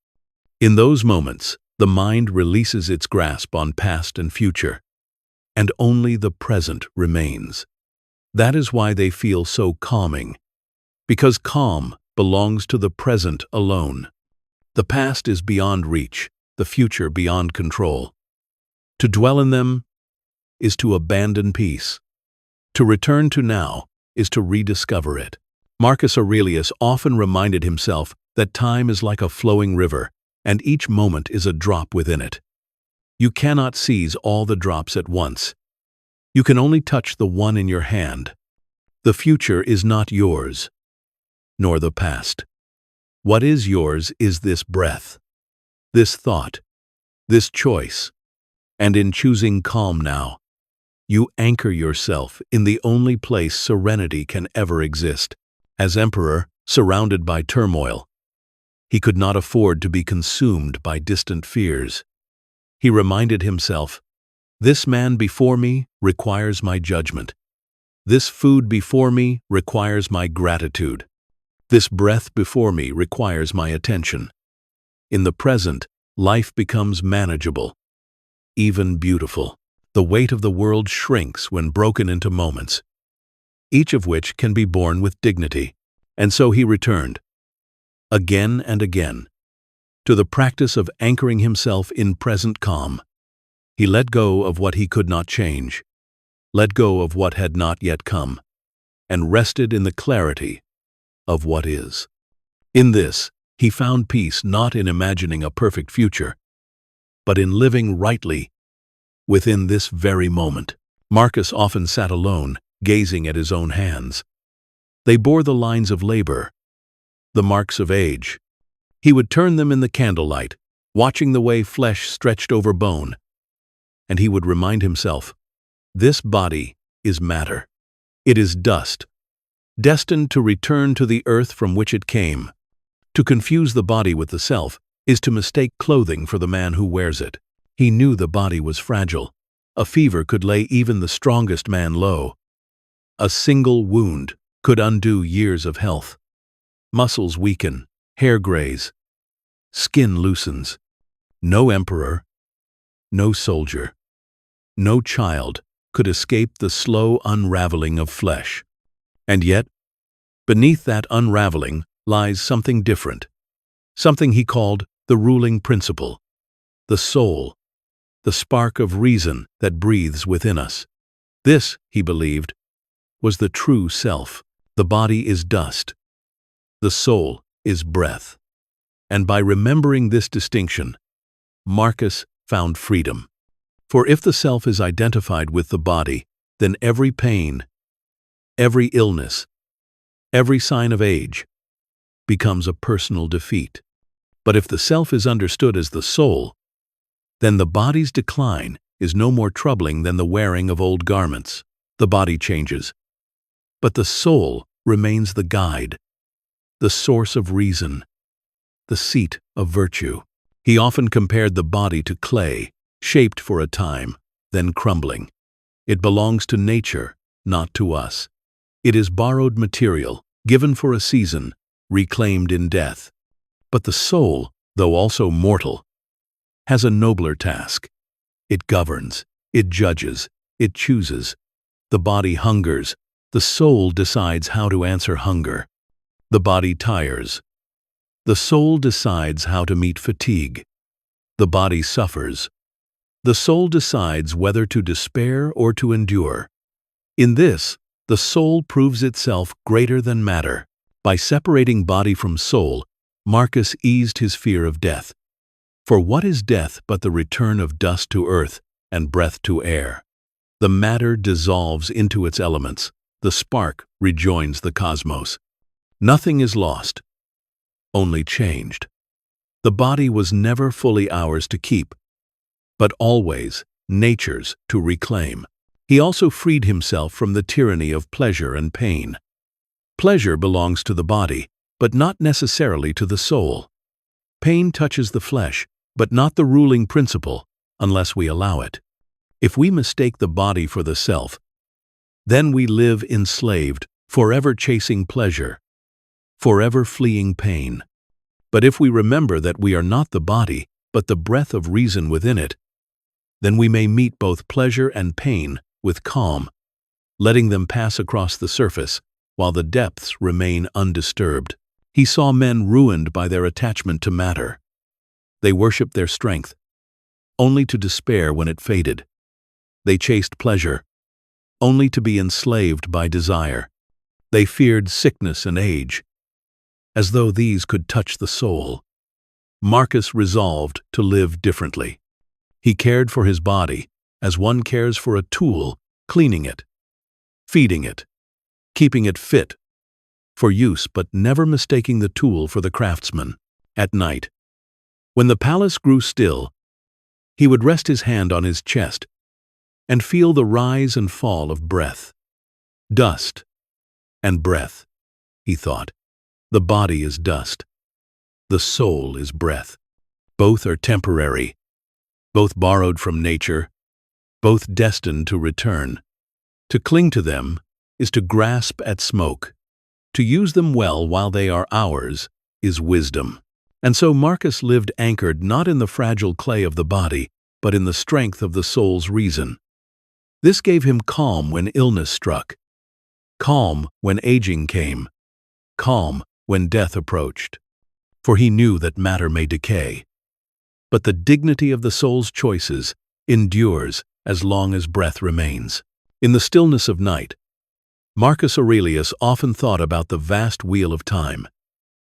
In those moments, the mind releases its grasp on past and future, and only the present remains. That is why they feel so calming, because calm belongs to the present alone. The past is beyond reach, the future beyond control. To dwell in them is to abandon peace. To return to now is to rediscover it. Marcus Aurelius often reminded himself that time is like a flowing river, and each moment is a drop within it. You cannot seize all the drops at once. You can only touch the one in your hand. The future is not yours, nor the past. What is yours is this breath, this thought, this choice. And in choosing calm now, you anchor yourself in the only place serenity can ever exist. As emperor, surrounded by turmoil, he could not afford to be consumed by distant fears. He reminded himself, "This man before me requires my judgment. This food before me requires my gratitude. This breath before me requires my attention." In the present, life becomes manageable, even beautiful. The weight of the world shrinks when broken into moments, each of which can be borne with dignity. And so he returned, again and again, to the practice of anchoring himself in present calm. He let go of what he could not change, let go of what had not yet come, and rested in the clarity of what is. In this, he found peace not in imagining a perfect future, but in living rightly within this very moment. Marcus often sat alone, gazing at his own hands. They bore the lines of labor, the marks of age. He would turn them in the candlelight, watching the way flesh stretched over bone, and he would remind himself, "This body is matter. It is dust, destined to return to the earth from which it came." To confuse the body with the self is to mistake clothing for the man who wears it. He knew the body was fragile. A fever could lay even the strongest man low. A single wound could undo years of health. Muscles weaken, hair grays, skin loosens. No emperor, no soldier, no child could escape the slow unraveling of flesh. And yet, beneath that unraveling lies something different, something he called the ruling principle, the soul, the spark of reason that breathes within us. This, he believed, was the true self. The body is dust. The soul is breath. And by remembering this distinction, Marcus found freedom. For if the self is identified with the body, then every pain, every illness, every sign of age becomes a personal defeat. But if the self is understood as the soul, then the body's decline is no more troubling than the wearing of old garments. The body changes, but the soul remains the guide, the source of reason, the seat of virtue. He often compared the body to clay, shaped for a time, then crumbling. It belongs to nature, not to us. It is borrowed material, given for a season, reclaimed in death. But the soul, though also mortal, has a nobler task. It governs, it judges, it chooses. The body hungers, the soul decides how to answer hunger. The body tires. The soul decides how to meet fatigue. The body suffers. The soul decides whether to despair or to endure. In this, the soul proves itself greater than matter. By separating body from soul, Marcus eased his fear of death. For what is death but the return of dust to earth and breath to air? The matter dissolves into its elements. The spark rejoins the cosmos. Nothing is lost, only changed. The body was never fully ours to keep, but always nature's to reclaim. He also freed himself from the tyranny of pleasure and pain. Pleasure belongs to the body, but not necessarily to the soul. Pain touches the flesh, but not the ruling principle, unless we allow it. If we mistake the body for the self, then we live enslaved, forever chasing pleasure, forever fleeing pain. But if we remember that we are not the body, but the breath of reason within it, then we may meet both pleasure and pain with calm, letting them pass across the surface, while the depths remain undisturbed. He saw men ruined by their attachment to matter. They worshipped their strength, only to despair when it faded. They chased pleasure, only to be enslaved by desire. They feared sickness and age, as though these could touch the soul. Marcus resolved to live differently. He cared for his body as one cares for a tool, cleaning it, feeding it, keeping it fit for use, but never mistaking the tool for the craftsman. At night, when the palace grew still, he would rest his hand on his chest and feel the rise and fall of breath. Dust and breath, he thought. The body is dust. The soul is breath. Both are temporary, both borrowed from nature, both destined to return. To cling to them is to grasp at smoke. To use them well while they are ours is wisdom. And so Marcus lived anchored not in the fragile clay of the body, but in the strength of the soul's reason. This gave him calm when illness struck, calm when aging came, calm when death approached. For he knew that matter may decay, but the dignity of the soul's choices endures as long as breath remains. In the stillness of night, Marcus Aurelius often thought about the vast wheel of time.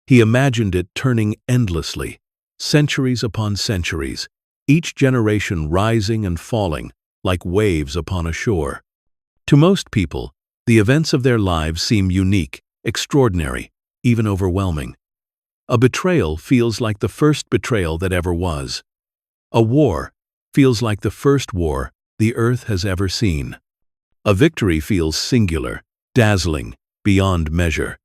He imagined it turning endlessly, centuries upon centuries, each generation rising and falling like waves upon a shore. To most people, the events of their lives seem unique, extraordinary, even overwhelming. A betrayal feels like the first betrayal that ever was. A war feels like the first war the earth has ever seen. A victory feels singular, dazzling, beyond measure.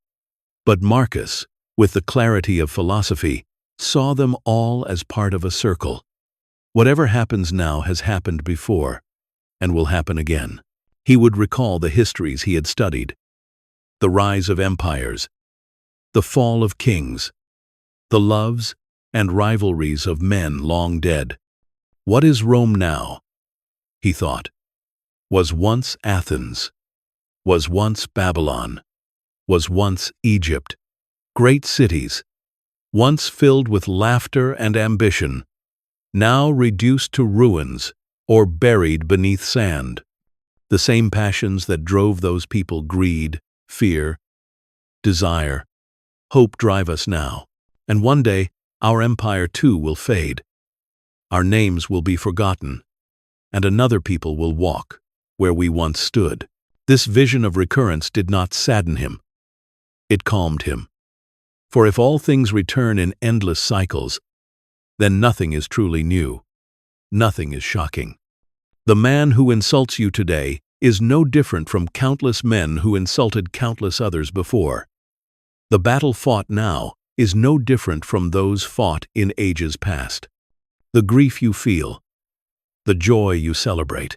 But Marcus, with the clarity of philosophy, saw them all as part of a circle. Whatever happens now has happened before, and will happen again. He would recall the histories he had studied, the rise of empires, the fall of kings, the loves and rivalries of men long dead. What is Rome now? He thought. was once Athens, was once Babylon, was once Egypt, great cities, once filled with laughter and ambition, now reduced to ruins or buried beneath sand. The same passions that drove those people, greed, fear, desire, hope, drive us now. And one day, our empire too will fade. Our names will be forgotten, and another people will walk where we once stood. This vision of recurrence did not sadden him. It calmed him. For if all things return in endless cycles, then nothing is truly new. Nothing is shocking. The man who insults you today is no different from countless men who insulted countless others before. The battle fought now is no different from those fought in ages past. The grief you feel, the joy you celebrate,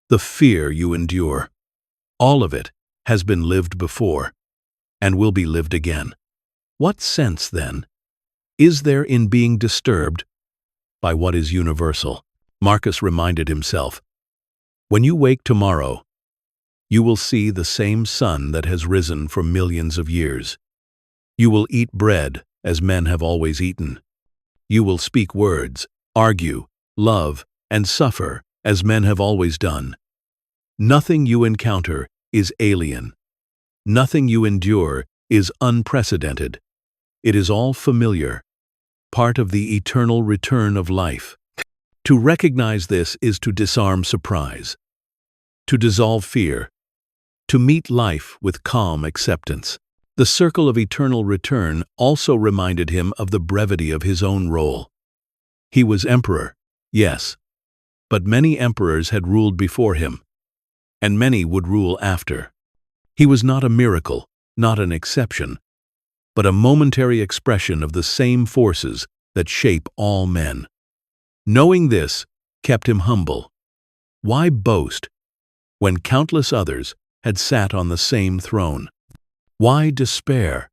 the fear you endure, all of it has been lived before and will be lived again. What sense, then, is there in being disturbed by what is universal? Marcus reminded himself. When you wake tomorrow, you will see the same sun that has risen for millions of years. You will eat bread as men have always eaten. You will speak words, argue, love, and suffer as men have always done. Nothing you encounter is alien. Nothing you endure is unprecedented. It is all familiar, part of the eternal return of life. To recognize this is to disarm surprise, to dissolve fear, to meet life with calm acceptance. The circle of eternal return also reminded him of the brevity of his own role. He was emperor, yes, but many emperors had ruled before him, and many would rule after. He was not a miracle, not an exception, but a momentary expression of the same forces that shape all men. Knowing this kept him humble. Why boast when countless others had sat on the same throne? Why despair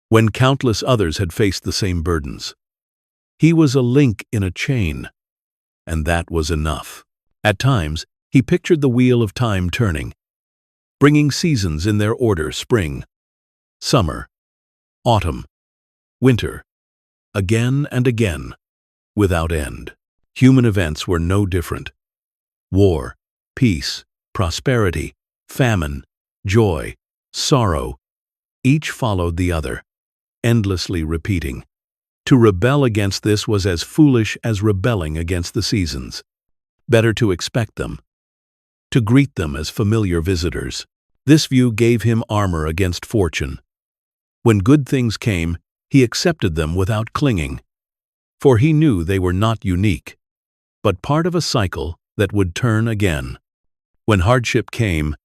when countless others had faced the same burdens? He was a link in a chain, and that was enough. At times, he pictured the wheel of time turning, bringing seasons in their order: spring, summer, autumn, winter, again and again, without end. Human events were no different. War, peace, prosperity, famine, joy, sorrow, each followed the other, endlessly repeating. To rebel against this was as foolish as rebelling against the seasons. Better to expect them, to greet them as familiar visitors. This view gave him armor against fortune. When good things came, he accepted them without clinging, for he knew they were not unique, but part of a cycle that would turn again. When hardship came,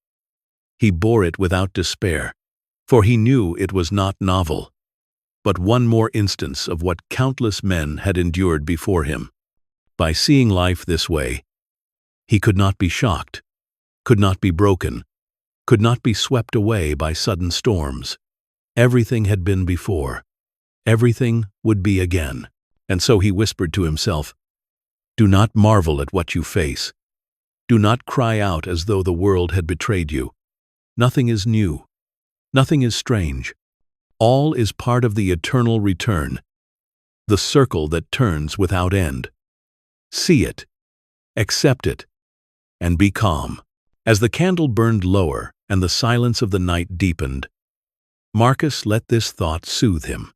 he bore it without despair, for he knew it was not novel, but one more instance of what countless men had endured before him. By seeing life this way, he could not be shocked, could not be broken, could not be swept away by sudden storms. Everything had been before. Everything would be again. And so he whispered to himself, "Do not marvel at what you face. Do not cry out as though the world had betrayed you. Nothing is new. Nothing is strange. All is part of the eternal return, the circle that turns without end. See it, accept it, and be calm." As the candle burned lower and the silence of the night deepened, Marcus let this thought soothe him.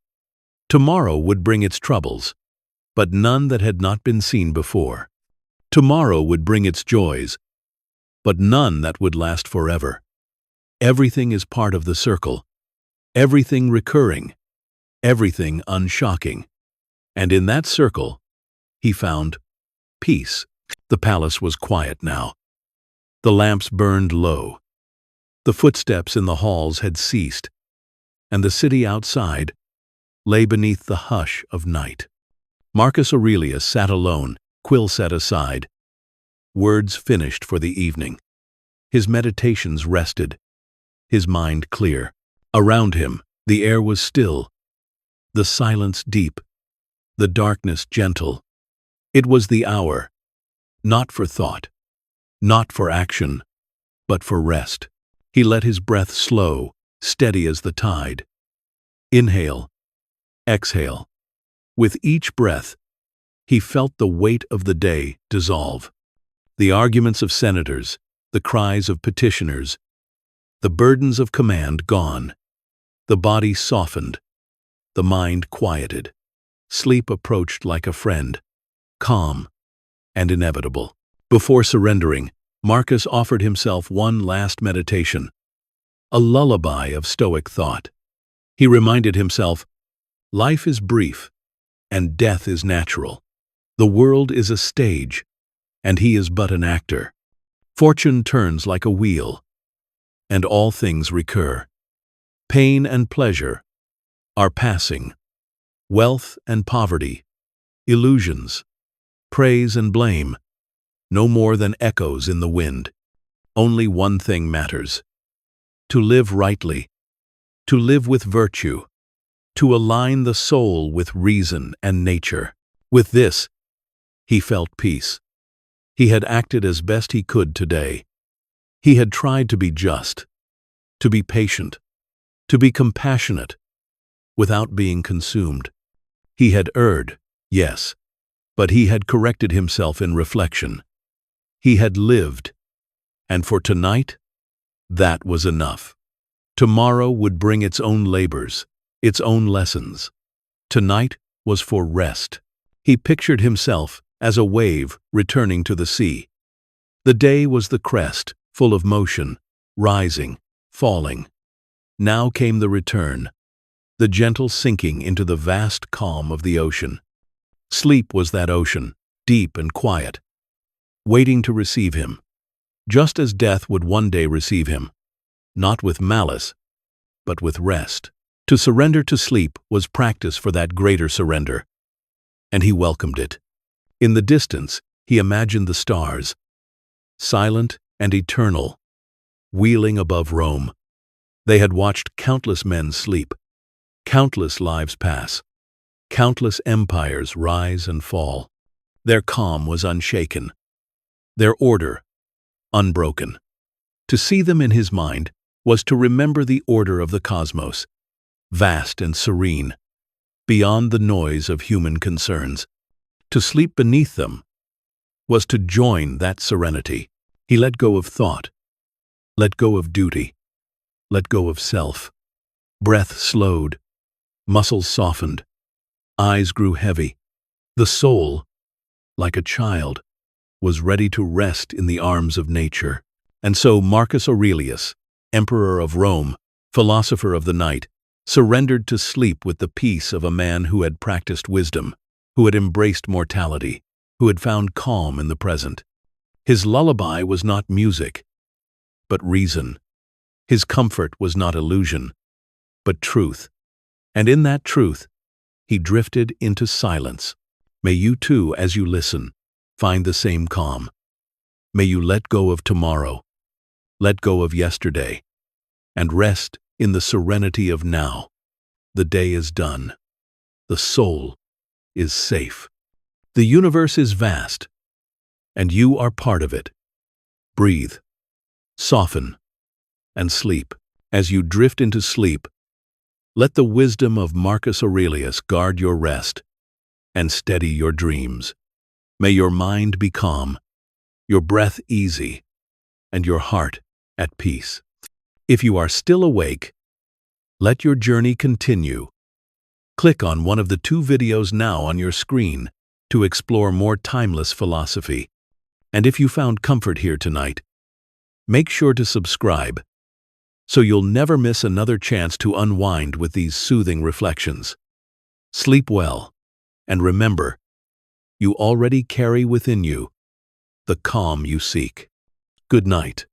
Tomorrow would bring its troubles, but none that had not been seen before. Tomorrow would bring its joys, but none that would last forever. Everything is part of the circle, everything recurring, everything unshocking. And in that circle, he found peace. The palace was quiet now. The lamps burned low. The footsteps in the halls had ceased, and the city outside lay beneath the hush of night. Marcus Aurelius sat alone, quill set aside, words finished for the evening. His meditations rested, his mind clear. Around him, the air was still, the silence deep, the darkness gentle. It was the hour, not for thought, not for action, but for rest. He let his breath slow, steady as the tide. Inhale, exhale. With each breath, he felt the weight of the day dissolve. The arguments of senators, the cries of petitioners, the burdens of command gone. The body softened, the mind quieted. Sleep approached like a friend, calm and inevitable. Before surrendering, Marcus offered himself one last meditation, a lullaby of stoic thought. He reminded himself, life is brief, and death is natural. The world is a stage, and he is but an actor. Fortune turns like a wheel, and all things recur. Pain and pleasure are passing. Wealth and poverty, illusions, praise and blame, no more than echoes in the wind. Only one thing matters: to live rightly, to live with virtue, to align the soul with reason and nature. With this, he felt peace. He had acted as best he could today. He had tried to be just, to be patient, to be compassionate, without being consumed. He had erred, yes, but he had corrected himself in reflection. He had lived, and for tonight, that was enough. Tomorrow would bring its own labors, its own lessons. Tonight was for rest. He pictured himself as a wave returning to the sea. The day was the crest, full of motion, rising, falling. Now came the return, the gentle sinking into the vast calm of the ocean. Sleep was that ocean, deep and quiet, waiting to receive him, just as death would one day receive him, not with malice, but with rest. To surrender to sleep was practice for that greater surrender, and he welcomed it. In the distance, he imagined the stars, silent and eternal, wheeling above Rome. They had watched countless men sleep, countless lives pass, countless empires rise and fall. Their calm was unshaken, their order unbroken. To see them in his mind was to remember the order of the cosmos, vast and serene, beyond the noise of human concerns. To sleep beneath them was to join that serenity. He let go of thought, let go of duty, let go of self. Breath slowed, muscles softened, eyes grew heavy. The soul, like a child, was ready to rest in the arms of nature. And so Marcus Aurelius, emperor of Rome, philosopher of the night, surrendered to sleep with the peace of a man who had practiced wisdom, who had embraced mortality, who had found calm in the present. His lullaby was not music, but reason. His comfort was not illusion, but truth. And in that truth, he drifted into silence. May you too, as you listen, find the same calm. May you let go of tomorrow, let go of yesterday, and rest in the serenity of now. The day is done. The soul is safe. The universe is vast, and you are part of it. Breathe, soften, and sleep. As you drift into sleep, let the wisdom of Marcus Aurelius guard your rest and steady your dreams. May your mind be calm, your breath easy, and your heart at peace. If you are still awake, let your journey continue. Click on one of the 2 videos now on your screen to explore more timeless philosophy. And if you found comfort here tonight, make sure to subscribe so you'll never miss another chance to unwind with these soothing reflections. Sleep well, and remember, you already carry within you the calm you seek. Good night.